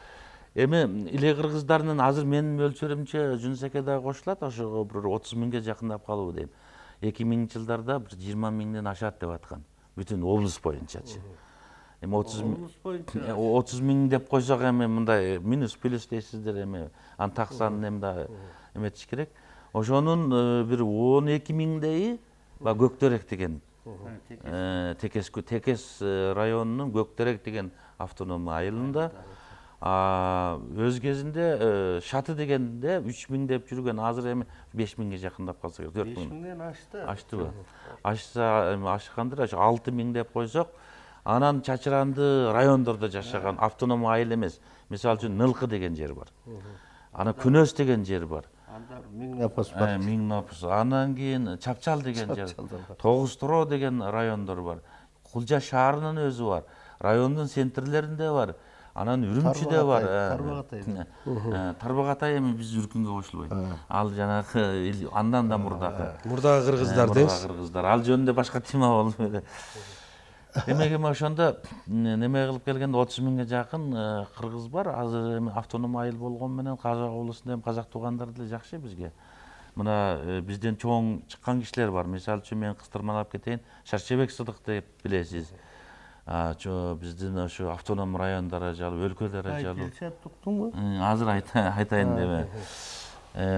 Эми иле кыргыздарынын азыр менин мөлчөрүмчө Жунусаке да кошулат, ошого бир 30 миңге жакындап калыбы дейм. 2000 жылдарда бир 20 миңден ашат деп аткан. Бүтүн облус боюнчачы. Эми 30 миң деп койсок эми мындай минус плюс дейсиздер, эми аны таксанын эми да эметиш керек. Ошонун бир 12 миңдейи Көктөрек деген Текес районунун Көктөрек деген автономия айылында. Өз кезинде Шаты дегенде 3 миң деп жүргөн, азыр эми 5 миңге жакындап калса керек. 4 миңден ашты. Аштыбы? Ашса эми ашкандыр, 6 миң деп койсок, анан чачыранды райондордо жашаган автономия айыл эмес. Мисалы үчүн Нылкы деген жер бар. Анан Күнөс деген жер бар. Анда 1000 напас бар. 1000 напас. Анан кийин Чапчал деген жер. Тогуз Туроо деген райондор бар. Кулжа шаарынын өзү бар. Райондун центрлеринде бар. Анан Үрүмчүдө бар. Тарбагатай эми биз Үркүнгө кошулбойт. Ал жанагы андан да мурдагы кыргыздар дейсиз. Мурдагы кыргыздар. Ал жөнүндө башка тема болуп эле. Демек эми ошондо неме кылып келгенде 30 миңге жакын кыргыз бар. Азыр эми автономия айыл болгон менен Казак облусунда эми казак туугандар деле жакшы бизге. Мына бизден чоң чыккан кишилер бар. Мисалы үчүн мен кыстырмалап кетейин. Шарчебек Сыдык деп билесиз. Биздин ошо автоном райондор ажалып, өлкөлөр ажалып. Азыр айтайын деме.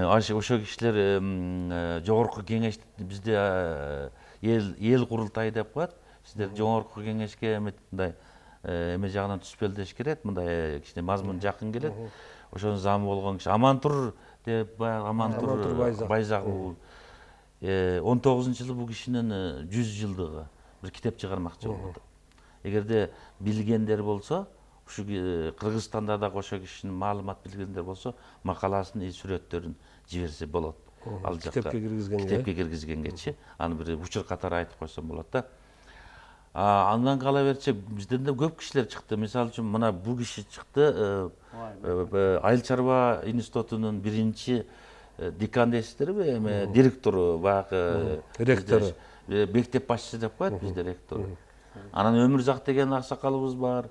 Ошо кишилер жогорку кеңеш бизде эл курултайы деп коет. Сиздер жогорку кеңешке мындай эме жагынан түспөлдөш керек, мындай кичине мазмун жакын келет. Ошонун замы болгон киши Амантур деп, Амантур Байзагул 19-жылы бул кишинин 100 жылдыгы бир китеп чыгармакчы болду. Эгерде билгендер болсо, ушу Кыргызстанда да ошо кишинин маалымат билгендер болсо, макаласын, сүрөттөрүн жиберсе болот. Ал жакка китепке киргизгенгечи, аны бир учур катары айтып койсом болот да. Андан кала берчи бизден да көп кишилер чыкты. Мисалы үчүн мына бул киши чыкты. Айыл чарба институтунун биринчи декан дейсиздерби, эми директору, баягы ректору. Мектеп башчысы деп коет бизде ректору. Анан Өмүрзак деген аксакалыбыз бар.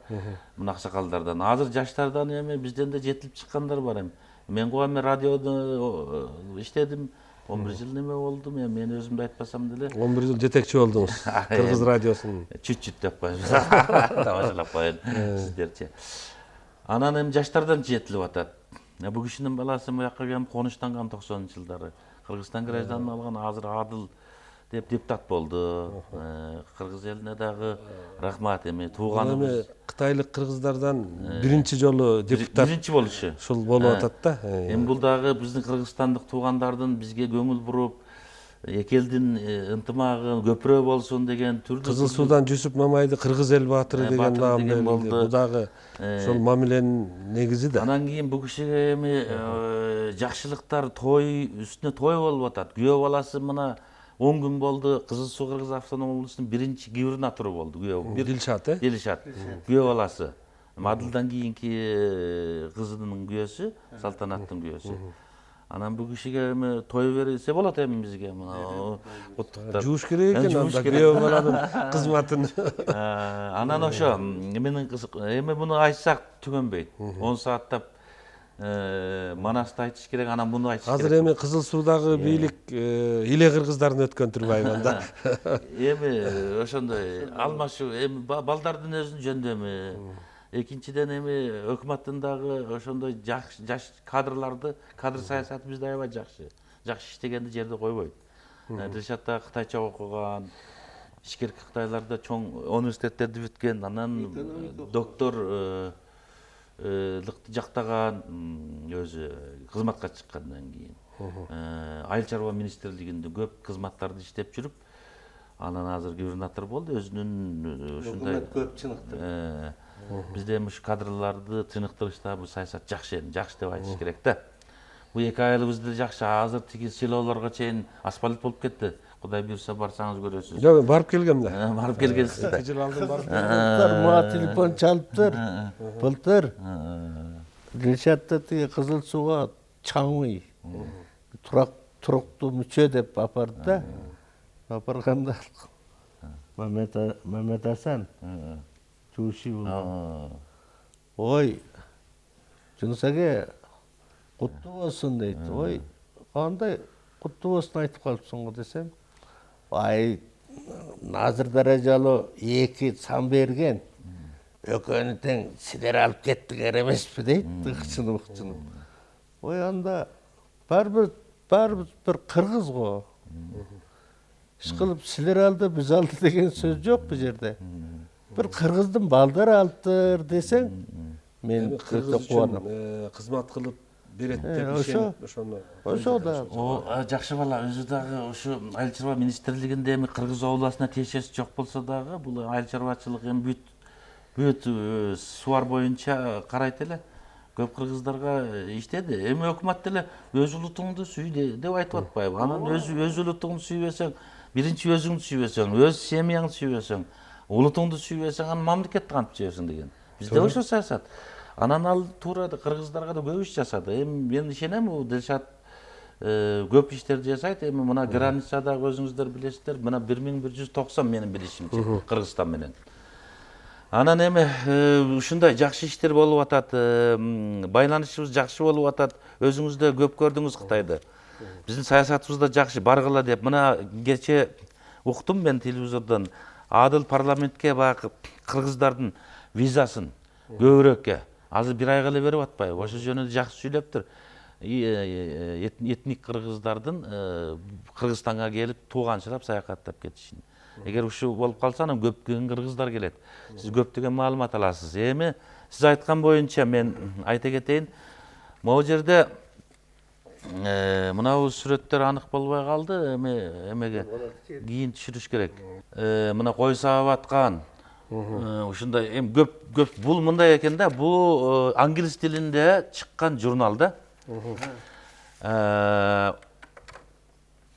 Мына аксакалдардан азыр жаштардан эми бизден да жетилип чыккандар бар эми. Мен эми радиодо иштедим. 11 жыл неме болдум, мен өзүмдү айтпасам деле. 11 жыл жетекчи болдуңуз Кыргыз радиосунун. Чүт-чүт деп коеюн. Тамашалап коеюн сиздерчи. Анан эми жаштардан жетилип атат. Бул кишинин баласы буяка келип конуштанган 90-жылдары. Кыргызстан гражданын алган, азыр Адыл деп депутат болду. Кыргыз элине дагы рахмат, эми тууганыбыз. Кытайлык кыргыздардан биринчи жолу депутат биринчи болушу. Ушул болуп атат да. Эми бул дагы биздин кыргызстандык туугандардын бизге көңүл буруп, эки элдин ынтымагы көпүрө болсун деген түрдүү. Кызыл Суудан Жүсүп Мамайды Кыргыз эл баатыры деген наам берилди. Бул дагы ошол мамиленин негизи да. Анан кийин бул кишиге эми жакшылыктар, той үстүнө той болуп атат. Күйөө баласы мына 10 күн болду, Кызыл Суу Кыргыз автономия облусунун биринчи губернатору болду. Дилшат, Дилшат. Күйөө баласы. Адылдан кийинки кызынын күйөөсү, Салтанаттын күйөөсү. Анан бул кишиге эми той берсе болот эми бизге мына куттуктап. Жууш керек экен анда күйөө баланын кызматын. Анан ошо менин эми муну айтсак түгөнбөйт. 10 сааттап Манасты айтыш керек, анан муну айтыш керек. Азыр эми Кызыл Суудагы бийлик иле кыргыздарын өткөн турбайбы анда. Эми ошондой алмашуу эми балдардын өзүнүн жөндөмү. Экинчиден эми өкмөттүн дагы ошондой жаш кадрларды, кадр саясаты бизде аябай жакшы. Жакшы иштегенди жерде койбойт. Дилшат да кытайча окуган, ишкерки Кытайларда чоң университеттерди бүткөн, анан доктор лыкты жактаган өзү кызматка чыккандан кийин айыл чарба министрлигинде көп кызматтарды иштеп жүрүп, анан азыр губернатор болду, өзүнүн ушундай көп чыныктыр. Бизде эми ушу кадрларды чыныктырышта бул саясат жакшы деп айтыш керек да. Бул эки айылыбызда жакшы, азыр тиги селолорго чейин асфальт болуп кетти. Кудай буйрса барсаңыз көрөсүз. Жок, барып келгем да. Барып келгенсиз да. 2 жыл алдын барып. Мага телефон чалыптыр. Былтыр Дилшатта тиги Кызыл Сууга чаңый туруктуу мүчө деп апарды да. Апарганда Мамет Асан жууши болду. Ой, Жунус аке куттуу болсун дейт. Ой, кандай куттуу болсун айтып калыпсың го десем, ай Назыр даражалуу 2 сан берген. Экөөнү тең силер алып кеттиңер эмеспи дейт, ыкчынып. Ой, анда баарбир бир кыргыз го. Ишкылып силер алды, биз алды деген сөз жок бу жерде. Бир кыргыздын балдары алыптыр десең, мен өтө кубанам. Кызмат кылып берет деп ошону. Ошо да. Жакшы бала, өзү дагы ушу айыл чарба министрлигинде эми Кыргыз областына тиешеси жок болсо дагы, бул айыл чарбачылык эми бүт сууар боюнча карайт эле. Көп кыргыздарга иштеди. Эми өкмөт деле өз улутуңду сүй деп айтып атпайбы? Анан өз улутуңду сүйбөсөң, биринчи өзүңдү сүйбөсөң, өз семьяңды сүйбөсөң, улутуңду сүйбөсөң, анан мамлекетти кантип сүйөсүң деген. Бизде ошо саясат. Анан ал туура кыргыздарга да көп иш жасады. Эми мен ишенем, Дилшат көп иштерди жасайт. Эми мына границадагы өзүңүздөр билесиздер, мына 1190 менин билишимче Кыргызстан менен. Анан эми ушундай жакшы иштер болуп атат, байланышыбыз жакшы болуп атат. Өзүңүз да көп көрдүңүз Кытайды. Биздин саясатыбыз да жакшы, баргыла деп. Мына кече уктум мен телевизордон, адыл парламентке баягы кыргыздардын визасын көбүрөөккө азыр 1 айга эле берип атпайбы? Ошол жөнүндө жакшы сүйлөптүр. Этник кыргыздардын Кыргызстанга келип тууганчылап саякаттап кетишин. Эгер ушул болуп калса, анан көптөгөн кыргыздар келет. Сиз көптөгөн маалымат аласыз. Эми сиз айткан боюнча мен айта кетейин. Могу жерде мына сүрөттөр анык болбой калды. Эмеге кийин түшүрүш керек. Мына кой сабап аткан. Ушундай эми көп бул мындай экен да. Бул англис тилинде чыккан журнал да.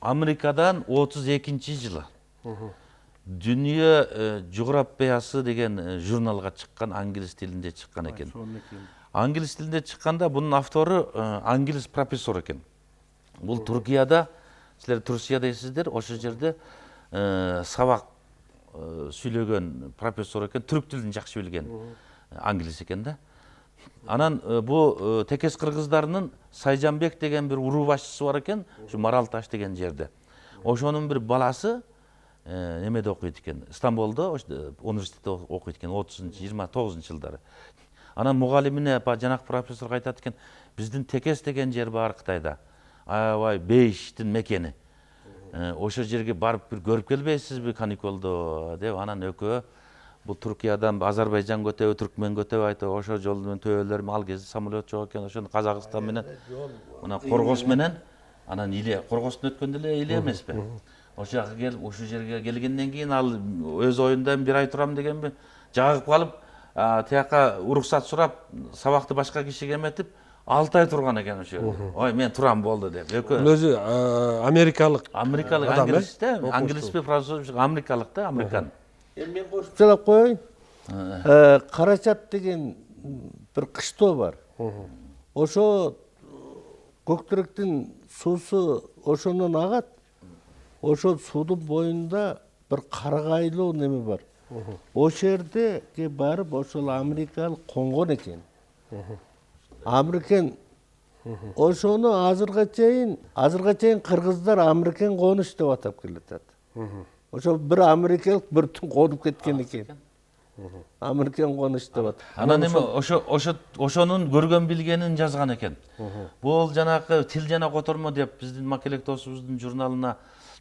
Америкадан 32-жылы Дүнүйө жуграпиясы деген журналга чыккан, англис тилинде чыккан экен. Англис тилинде чыкканда бунун автору англис профессор экен. Бул Туркияда, силер Турция дейсиздер, ошол жерде сабак сүйлөгөн профессор экен, түрк тилин жакшы билген англис экен да. Анан бу текес кыргыздарынын Сайжанбек деген бир уруу башчысы бар экен, ушу Маралташ деген жерде. Ошонун бир баласы немеде окуйт экен, Стамбулда университетте окуйт экен, 29-жылдары. Анан мугалимине жанакы профессор айтат экен, биздин Текес деген жер бар Кытайда. Аябай бейиштин мекени. Ошол жерге барып бир көрүп келбейсизби каникулда деп, анан экөө бул Туркиядан Азербайжан көтөбү, Түркмен көтөбү айтып, ошол жол менен төбөлөр, ал кезде самолет жок экен, ошону Казакстан менен, мына Коргос менен, анан Коргостон өткөндө эле эле эмеспи? Ошол жака келип, ушул жерге келгенден кийин ал өз оюндан 1 ай турам дегенби, жагып калып, тияка уруксат сурап, сабакты башка кишиге эметип, 6 ай турган экен ошол жерде. Ой, мен турам болду деп. Өзү америкалык англис да, англиспи, французча, америкалык да, американ. Мен кошумчалап коеюн. Карачат деген бир кыштоо бар. Ошо көктүрөктүн суусу ошондон агат. Ошол суудун боюнда бир карагайлуу неме бар. Ошол жерде барып ошол америкалык конгон экен. Америкен ошону азырга чейин кыргыздар америкен конуш деп атап келатат. Ошо бир америкалык бир түн конуп кеткен экен. Америкен конуш деп атат. Анан эми ошонун көргөн билгенин жазган экен. Бул жанакы тил жана котормо деп биздин Макелек досубуздун журналына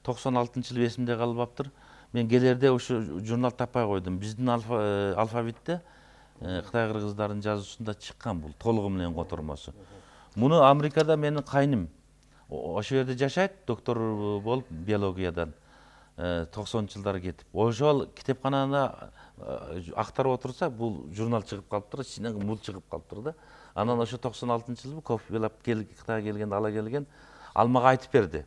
96-жылы эсимде калбаптыр. Мен келерде ушу журнал таппай койдум. Биздин алфавитте Кытай кыргыздарынын жазуусунда чыккан бул толугу менен котормосу. Муну Америкада менин кайным ошол жерде жашайт, доктор болуп биологиядан 90-жылдары кетип. Ошол китепканада актарып отурса, бул журнал чыгып калыптыр, ичинен бул чыгып калыптыр да. Анан ошо 96-жылы кофелап Кытайга келген, ала келген, ал мага айтып берди.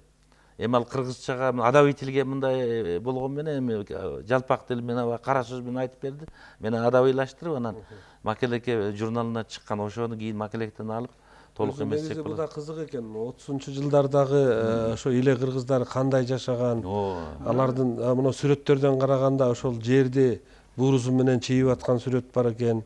Эми ал кыргызчага, адабий тилге мындай болгон менен эми жалпак тил менен кара сөз менен айтып берди. Мен адабийлаштырып, анан Макелекке журналына чыккан, ошону кийин Макелектен алып, толук эмес негизи десек бул болот. да кызык экен. 30-жылдардагы ошо иле кыргыздар кандай жашаган, алардын мына сүрөттөрдөн караганда ошол жерди буурусу менен чийип аткан сүрөт бар экен.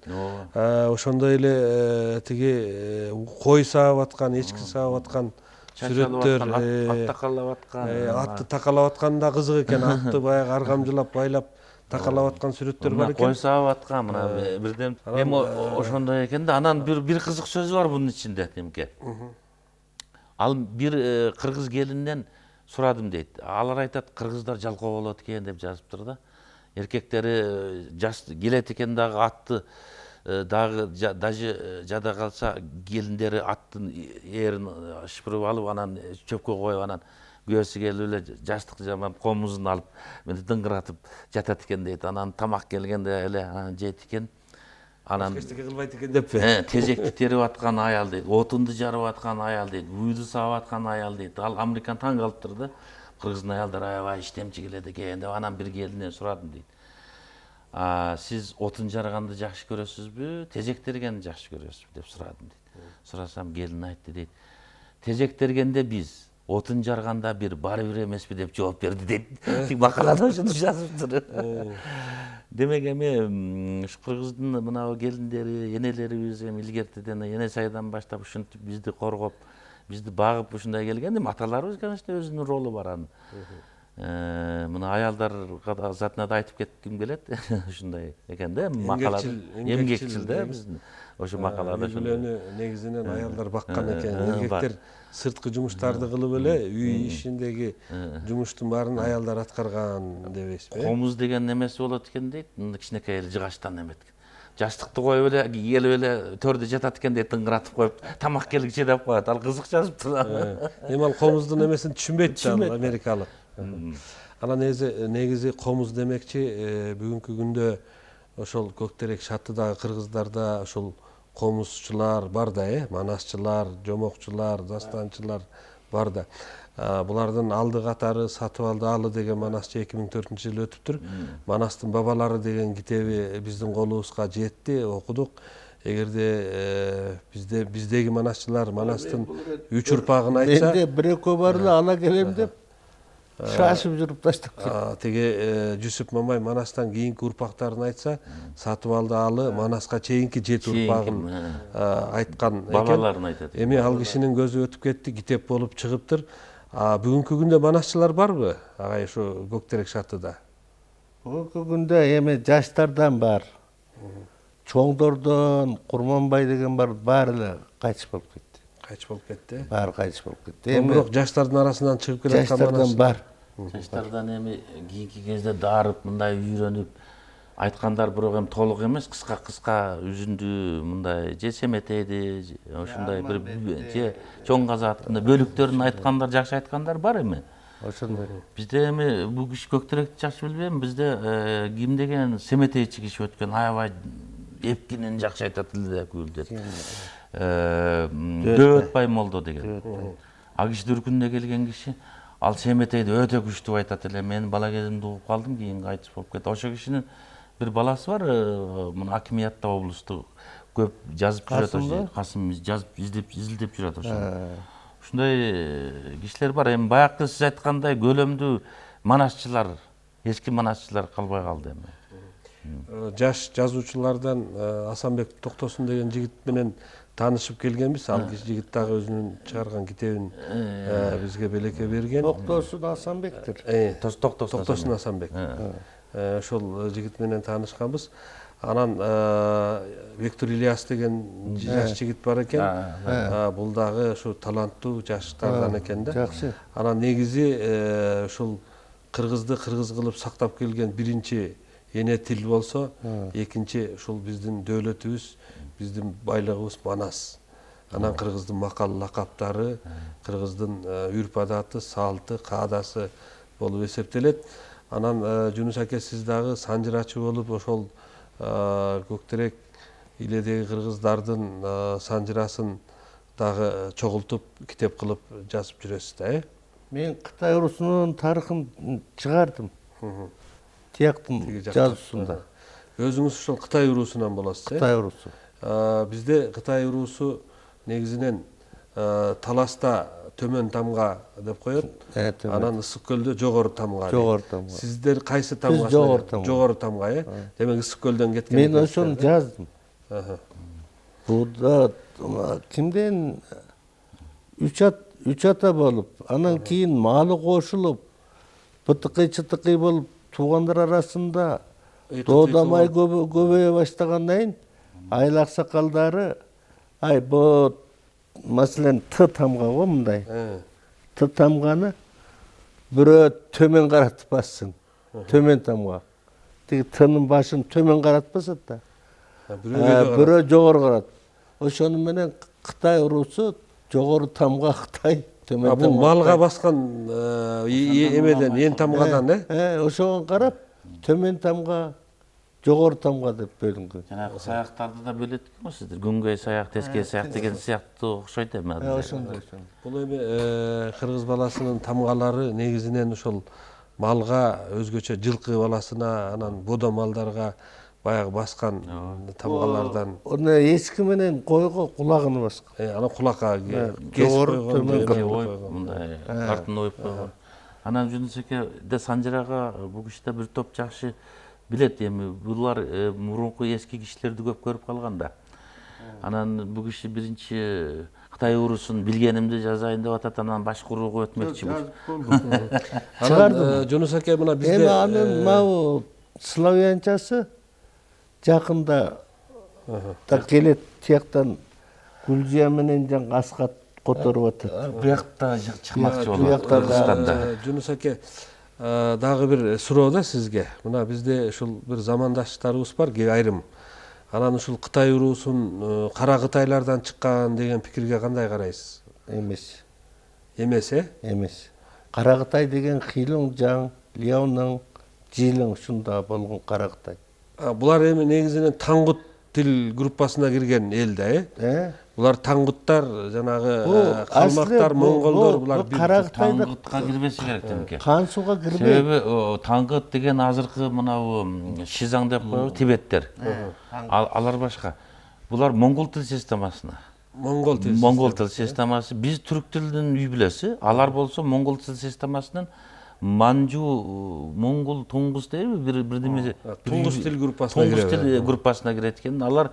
Ошондой эле тиги кой саап аткан, эчки саап аткан сүрөттөр, ат такалап аткан. атты такалап аткан да кызык экен. Атты баягы аргамжылап байлап такалап аткан сүрөттөр бар экен. Кой саап аткан мына бирден эми ошондой экен да. Анан бир кызык сөзү бар бунун ичинде демке. Ал бир кыргыз келинден сурадым дейт. Алар айтат, кыргыздар жалкоо болот экен деп жазыптыр да. Эркектери жаш келет экен дагы атты дагы даже жада калса келиндери аттын эрин шыпырып алып анан чөпкө коюп анан күйөөсү келип эле жаштык жамап комузун алып дыңгыратып жатат экен дейт. Анан тамак келгенде эле анан жейт экен. Анан Эчтеке кылбайт экен деппи? тезекти терип аткан аял дейт, отунду жарып аткан аял дейт, үйдү саап аткан аял дейт. Ал Американ таң калыптыр да. Кыргыздын аялдар аябай иштемчи келет экен деп анан бир келинден сурадым дейт. Сиз отун жарганды жакшы көрөсүзбү, тезек тергенди жакшы көрөсүзбү деп сурадым дейт. Сурасам келин айтты дейт. Тезек тергенде биз, отун жарганда бир баары бир эмеспи деп жооп берди дейт. Макалада ошону жазыптыр. Демек эми ушу кыргыздын мынабу келиндери, энелерибиз эми илгертиден эне сайдан баштап ушинтип бизди коргоп, бизди багып ушундай келген. Эми аталарыбыз, конечно, өзүнүн ролу бар анын. Мына аялдарга затына да айтып кетким келет. Ушундай экен да, макалада эмгекчил да биздин ошо макалада ошондой. Үйлөнүү негизинен аялдар баккан экен. Эркектер сырткы жумуштарды кылып эле үй ишиндеги жумуштун баарын аялдар аткарган дебейсизби? Комуз деген немеси болот экен дейт. Кичинекей эле жыгачтан эметкен. Жаштыкты коюп эле келип эле төрдө жатат экен дейт, тыңгыратып коюп, тамак келгиче деп коет. Ал кызык жазыптыр. Эми ал комуздун эмесин түшүнбөйт да америкалык. Анан негизи комуз демекчи бүгүнкү күндө ошол көктерек шаттыдагы кыргыздарда ошол комузчулар бар да, манасчылар, жомокчулар, дастанчылар бар да. Булардын алды катары Сатыбалды алы деген манасчы 2004-жылы өтүптүр. Манастын бабалары деген китеби биздин колубузга жетти, окудук. Эгерде биздеги манасчылар манастын 3 урпагын айтса, Менде бир экөө бар эле ала келем деп шашып жүрүп таштап кетти. Теге Жүсүп Мамай манастан кийинки урпактарын айтса, Сатыбалды алы манаска чейинки 7 урпагын айткан экен. Бабаларын айтат. Эми ал кишинин көзү өтүп кетти, китеп болуп чыгыптыр. Бүгүнкү күндө манасчылар барбы? Агай ушу Көктерек шаттыда. Бүгүнкү күндө эми жаштардан бар. Чоңдордон Курманбай деген бар, баары эле кайтыш болуп кетти. Кайтыш болуп кетти. Баары кайтыш болуп кетти. Бирок жаштардын арасынан чыгып келаткан жаштардан бар. Жаштардан эми кийинки кезде дарып, мындай үйрөнүп айткандар бирок эми толук эмес, кыска үзүндүү мындай же Семетейди, ошондой бир же чоң казааттын бөлүктөрүн айткандар, жакшы айткандар бар эми. Ошондой. Бизде эми бул киши Көктеректи жакшы билбейм, бизде ким деген Семетейчи киши өткөн, аябай эпкинин жакшы айтат эле күлдет. Дөбөтбай молдо деген. Ал киши Дүркүндө келген киши. Ал Семетейди өтө күчтүү айтат эле. Мен бала кезимде угуп калдым, кийин кайтыш болуп кетти. Ошо кишинин бир баласы бар, мына акимиятта облустук көп жазып жүрөт ошо. Касым жазып изилдеп жүрөт ошо. Ушундай кишилер бар. Эми баягы сиз айткандай көлөмдүү манасчылар, эски манасчылар калбай калды эми. Жаш жазуучулардан Асанбек Токтосун деген жигит менен таанышып келгенбиз. Ал жигит дагы өзүнүн чыгарган китебин бизге белекке берген. Токтосун Асанбектир. Токтосун Асанбек. Ошол жигит менен таанышканбыз. Анан Виктор Ильяс деген жаш жигит бар экен. Бул дагы ушу таланттуу жаштардан экен да. Жакшы. Анан негизи ушул кыргызды кыргыз кылып сактап келген биринчи эне тил болсо, экинчи ушул биздин дөөлөтүбүз, биздин байлыгыбыз манас. Анан кыргыздын макал лакаптары, кыргыздын үрп адаты, салты, каадасы болуп эсептелет. Анан Жунус аке, сиз дагы санжырачы болуп ошол Көктерек иледеги кыргыздардын санжырасын дагы чогултуп китеп кылып жазып жүрөсүз да, Мен Кытай урусунун тарыхын чыгардым. Тияктын жазуусунда. Өзүңүз ошол Кытай уруусунан болосуз, Кытай урусу. Бизде Кытай уруусу негизинен таласта төмөн тамга деп коет. төмөн. Анан ысык көлдө жогору тамга. Жогору тамга. Сиздер кайсы тамга? жогору тамга. Жогору тамга, э? Демек ысык көлдөн кеткен. Мен ошону жаздым. Аха. Буда кимден үч ата болуп, анан кийин малы кошулуп, бытыкый чытыкый болуп туугандар арасында доодамай көбөйө баштагандан кийин айыл аксакалдары бу маселен Т тамга го мындай. Т тамганы бирөө төмөн каратып бассын. Төмөн тамга. Тиги Тнын башын төмөн каратпаса да. Бирөө жогору карат. Ошону менен Кытай уруусу жогору тамга Кытай, төмөн тамга. Бул малга баскан эмеден, эн тамгадан, ошого карап, төмөн тамга, жогору тамга деп бөлүнгөн. Жанагы саяктарды да бөлөт экен го сиздер. Күнгөй саяк, тескей саяк деген сыяктуу окшойт эми. Ошондой. Бул эми кыргыз баласынын тамгалары негизинен ошол малга, өзгөчө жылкы баласына, анан бодо малдарга баягы баскан тамгалардан. Оны эски менен койго кулагын баскан. Анан кулакка жогору төмөн ойып, мындай артын ойып койгон. Анан Жунусеке де Санжарага бул киши да бир топ жакшы билет эми. Булар мурунку эски кишилерди көп көрүп калган да. Анан бул киши биринчи Кытай уруусун билгенимди жазайын деп атат, анан башкарууга өтмөкчү. Анан Жунусеке мына бизде эми анын мабу славянчасы жакында да келет, тияктан Гүлзия менен жаңы Аскат которуп атат. Буякта чыкмакчы болот. Буякта Жунусеке дагы бир суроо да сизге. Мына бизде ушул бир замандаштарыбыз бар, айрым. Анан ушул Кытай уруусун кара Кытайлардан чыккан деген пикирге кандай карайсыз? Эмес. Эмес, Эмес. Кара Кытай деген Хилуң, Жаң, Лиаонун, Жилиң ушунда болгон кара Кытай. Булар эми негизинен таңгут тил группасына кирген эл да, Булар таңгуттар, жанагы калмактар, монголдор, булар кара Кытайда таңгутка кирбеши керек демек. Кан сууга кирбейт. Себеби таңгут деген азыркы мынабу Шизаң деп коебуз, тибеттер. Алар башка. Булар монгол тил системасына. Монгол тил системасы. Биз түрк тилинин үй бүлөсү, алар болсо монгол тил системасынын Манжу, монгол туңгус дейби, бирдеме туңгус тил группасына кирет. Туңгус тил группасына кирет экен. Алар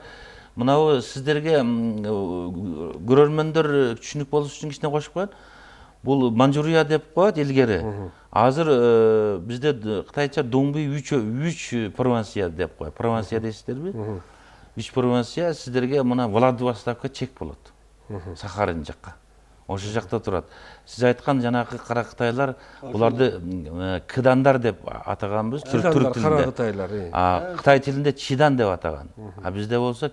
мынабу сиздерге көрөрмөндөр түшүнүк болуш үчүн кичине кошуп коет. Бул Манчжурия деп коет илгери. Азыр бизде кытайча Доңбуй 3 провинция деп коет. Провинция дейсиздерби? 3 провинция сиздерге мына Владивостокко чек болот. Сахалин жакка. Ошо жакта турат. Сиз айткан жанагы кара Кытайлар, буларды кыдандар деп атаганбыз түрк тилинде. Кара Кытайлар. Кытай тилинде чидан деп атаган. Бизде болсо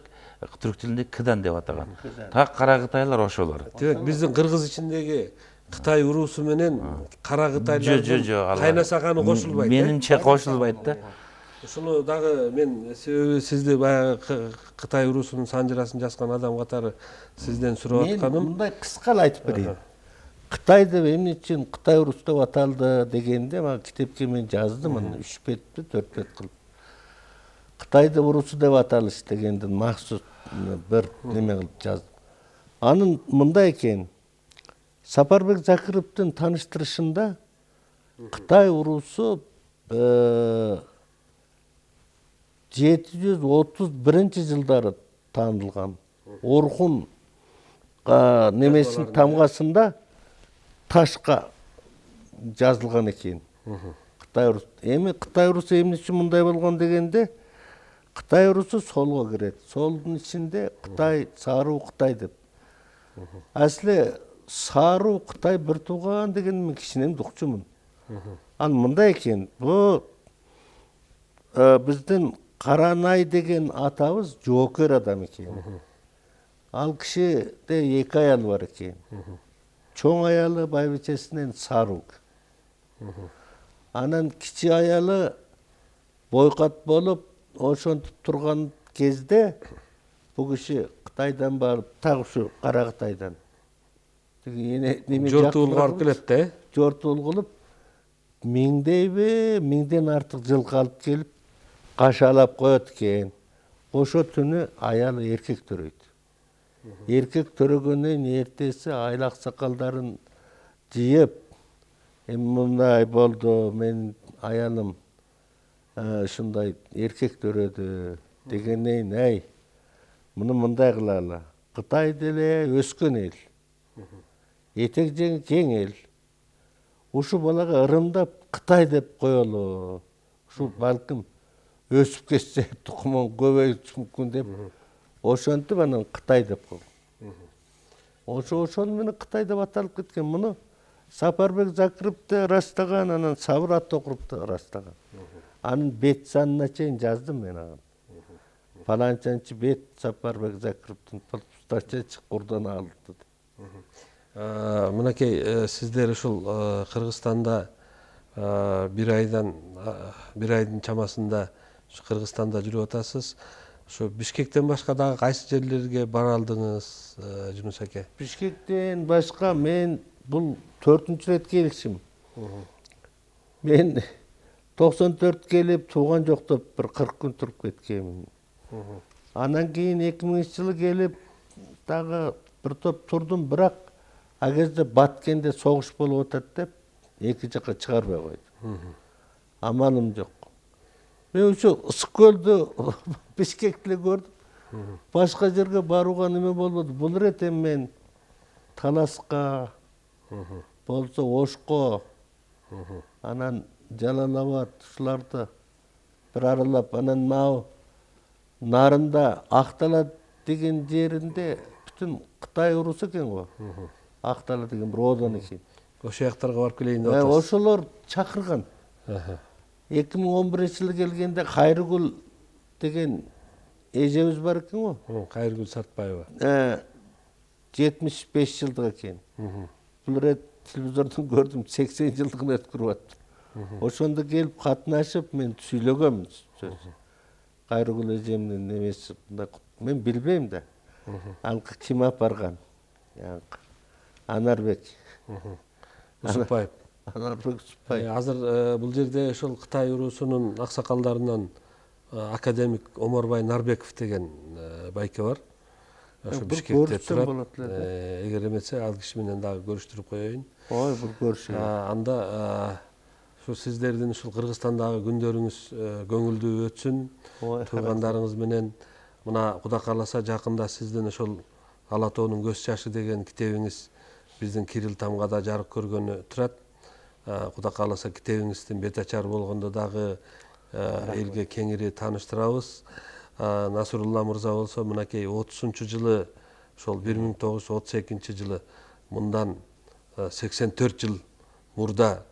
түрк тилинде кыдан деп атаган. Так кара Кытайлар ошолор. Демек биздин кыргыз ичиндеги Кытай уруусу менен кара Кытайлар кайнасаганы кошулбайт. Менимче кошулбайт да. Ушуну дагы мен сизди баягы Кытай уруусунун санжырасын жазган адам катары сизден сурап атканым. Мен мындай кыска айтып берейин. Кытай деп эмне үчүн Кытай уруусу деп аталды дегенде мен китепке мен жаздым, 3 бетти 4 бет кылып. Кытай деп уруусу деп аталыш дегенден максус бир неме кылып жаздым. Анын мындай экен. Сапарбек Закировдун тааныштырышында Кытай уруусу 731 жылдары таанылган. Орхун немесин тамгасында ташка жазылган экен. Кытай уруусу. Эми Кытай уруусу эмне үчүн мындай болгон дегенде, Кытай уруусу солго кирет. Солдун ичинде Кытай, Саруу Кытай деп. Асли Саруу Кытай бир тууган деген мен кичинен дукчумун. Ан мындай экен, бу биздин Каранай деген атабыз жоокер адам экен. Ал кишиде 2 аял бар экен. Чоң аялы байбичесинен Сарук. Анан кичи аялы бойкат болуп, ошентип турган кезде бу киши Кытайдан барып, так ушу кара Кытайдан. Жортуулук алып келет да. Жортуулук кылып, миңден артык жылкы алып келип, кашалап коет экен. Ошо түнү аялы эркек төрөйт. Erkек төрөгөндөн эртеси айыл аксакалдарын жыйып, эми мындай болду, менин аялым ушундай эркек төрөдү дегенден ай, муну мындай кылалы. Кытай деле өскөн эл. Этек жеңи кең эл. Ушу балага ырымдап Кытай деп коелу. Ушу балким өсүп кетсе тукумун көбөйүш мүмкүн деп ошентип анан Кытай деп койгон. Ошону менен Кытай деп аталып кеткен. Муну Сапарбек Закиров да ырастаган, анан Сабыр Атокуров да ырастаган. Анын бет санына чейин жаздым мен ага. Паланчанчы бет Сапарбек Закировдун пустачечи курдан алды. Мынакей сиздер ушул Кыргызстанда бир айдын чамасында Кыргызстанда жүрүп атасыз. Ошо Бишкектен башка дагы кайсы жерлерге бара алдыңыз, Жунус аке? Бишкектен башка мен бул 4-нчү рет келишим. Мен 94 келип тууган жок деп бир 40 күн туруп кеткенмин. Анан кийин 2000-жылы келип дагы бир топ турдум, бирок ал кезде Баткенде согуш болуп атат деп эки жакка чыгарбай койду. Амалым жок. Мен ушу Ысык көлдү Бишкекти көрдүм. Башка жерге барууга неме болбоду. Бул ирет эми мен Таласка, болсо Ошко, анан Жалалабад ушуларды бир аралап, анан мау нарында Актала деген жеринде бүтүн Кытай урусу экен го. Актала деген бир оодон экен. Ошол жактарга барып келейин деп атасыз. Ошолор чакырган. 2011-жылы келгенде Кайрыгүл деген эжебиз бар экен го. Кайрыгүл Сартбаева. 75 жылдык экен. Бул рет телевизордон көрдүм, 80 жылдыгын өткөрүп атты. Ошондо келип катнашып мен сүйлөгөм сөз. Кайрыгүл эжемдин немеси мен билбейм да. Анкы ким апарган? Анарбек. Усупбаев. Анарбек Усупбаев. Азыр бул жерде ошол Кытай урусунун аксакалдарынан академик Оморбай Нарбеков деген байке бар. Ошо Бишкекте турат. Эгер эмесе ал киши менен дагы көрүштүрүп коеюн. Ой, бул көрүшү. Анда ушул сиздердин ушул Кыргызстандагы күндөрүңүз көңүлдүү өтсүн. Туугандарыңыз менен мына Кудай кааласа жакында сиздин ошол Ала тоонун көз жашы деген китебиңиз биздин Кирилл Тамгада жарык көргөнү турат. Кудай кааласа китебиңиздин бет ачар болгондо дагы элге кеңири тааныштырабыз. Насырулла мырза болсо мынакей 30-жылы ошол 1932-жылы мындан 84 жыл мурда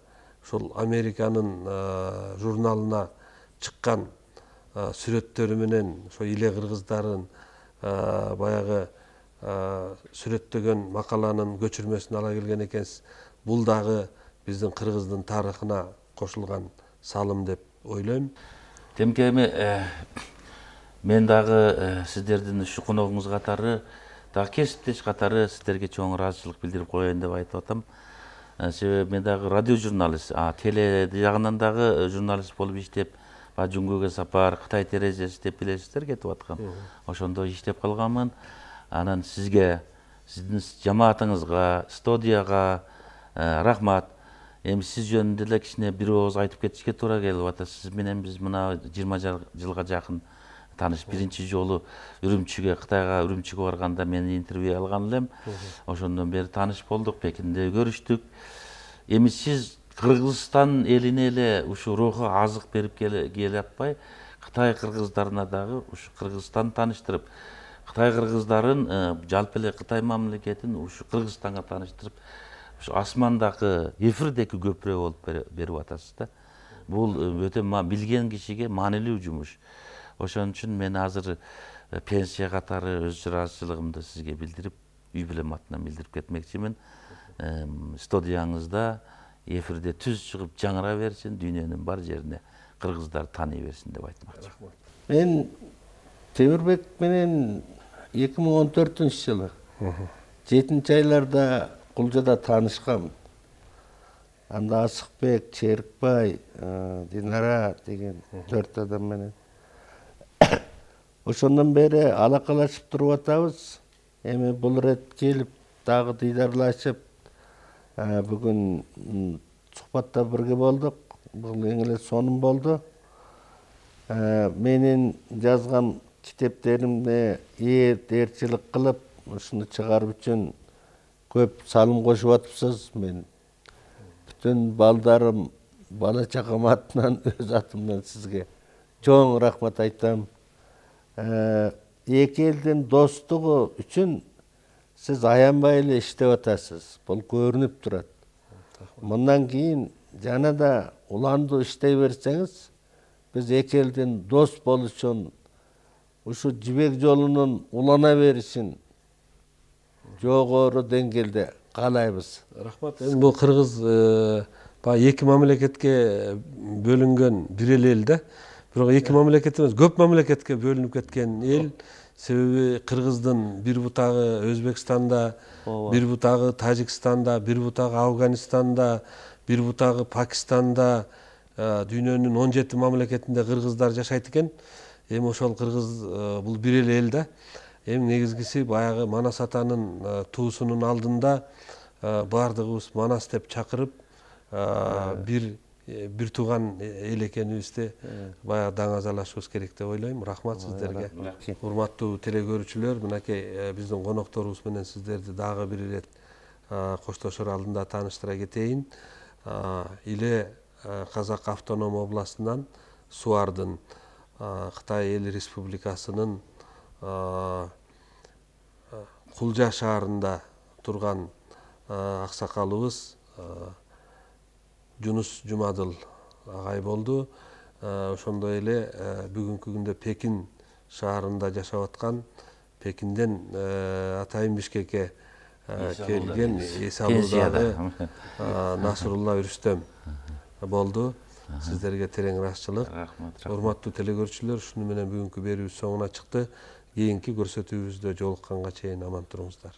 ошол Американын журналына чыккан сүрөттөрү менен ошо иле кыргыздарын баягы сүрөттөгөн макаланын көчүрмөсүн ала келген экенсиз. Бул дагы биздин кыргыздын тарыхына кошулган салым деп ойлойм. Демке эми мен дагы сиздердин ушу коногуңуз катары, дагы кесиптеш катары сиздерге чоң ыраазычылык билдирип коеюн деп айтып атам. Себеби мен дагы радио журналист, теле жагынан дагы журналист болуп иштеп, Жүнгөгө сапар, Кытай терезеси деп билесиздер кетип аткан. Ошондо иштеп калганмын. Анан сизге, сиздин жамаатыңызга, студияга рахмат. Эми сиз жөнүндө эле кичине бир ооз айтып кетишке туура келип атат. Сиз менен биз мына 20 жылга жакын тааныш. Биринчи жолу Үрүмчүгө, Кытайга Үрүмчүгө барганда мен интервью алган элем. Ошондон бери тааныш болдук, Пекинде көрүштүк. Эми сиз Кыргызстан элине эле ушу руху азык берип келе атпай, Кытай кыргыздарына дагы ушу Кыргызстан тааныштырып, Кытай кыргыздарын жалпы эле Кытай мамлекетин ушу Кыргызстанга тааныштырып, ушу асмандагы эфирдеги көпүрө болуп берип атасыз да. Бул өтө билген кишиге маанилүү жумуш. Ошон үчүн мен азыр пенсия катары өз ыраазычылыгымды сизге билдирип, үй бүлөм атынан билдирип кетмекчимин. Студияңызда эфирде түз чыгып жаңыра берсин, дүйнөнүн бар жерине кыргыздар тааный берсин деп айтмакчымын. Мен Темирбек менен 2014-жылы 7-айларда Кулжада таанышкам. Анда Асыкбек, Черикбай, Динара деген 4 адам менен. Ошондон бери алакалашып туруп атабыз. эми бул ирет келип дагы дыйдарлашып бүгүн сухбатта бирге болдук. Бул эң эле сонун болду. Менин жазган китептеримне ээрчилик кылып, ушуну чыгарып үчүн көп салым кошуп атыпсыз. Мен бүтүн балдарым, бала чакам атынан, өз атымдан сизге чоң рахмат айтам. Эки элдин достугу үчүн сиз аянбай эле иштеп атасыз. Бул көрүнүп турат. Мындан кийин жана да уландуу иштей берсеңиз, биз эки элдин дос болушун, ушу жибек жолунун улана беришин жогору деңгээлде каалайбыз. Рахмат. Эми бул кыргыз баягы эки мамлекетке бөлүнгөн бир эле эл да. Бирок эки мамлекет эмес, көп мамлекетке бөлүнүп кеткен эл. Себеби кыргыздын бир бутагы Өзбекстанда, бир бутагы Тажикстанда, бир бутагы Афганистанда, бир бутагы Пакистанда, дүйнөнүн 17 мамлекетинде кыргыздар жашайт экен. Эми ошол кыргыз бул бир эле эл да. Эми негизгиси баягы Манас атанын туусунун алдында бардыгыбыз Манас деп чакырып, бир тууган эл экенибизди баягы даңазалашыбыз керек деп ойлойм. Рахмат сиздерге. Урматтуу телекөрүүчүлөр, мынакей биздин конокторубуз менен сиздерди дагы бир ирет коштошор алдында тааныштыра кетейин. Иле Казак автоном областынан Суардын Кытай Эл Республикасынын Кулжа шаарында турган аксакалыбыз Жунус Жумадыл агай болду. Ошондой эле бүгүнкү күндө Пекин шаарында жашап аткан, Пекинден атайын Бишкекке келген Эсалуудагы Насырулла Үрүстөм болду. Сиздерге терең ырахчылык. Урматтуу телекөрүүчүлөр, ушуну менен бүгүнкү берүүбүз соңуна чыкты. Кийинки көрсөтүүбүздө жолукканга чейин аман туруңуздар.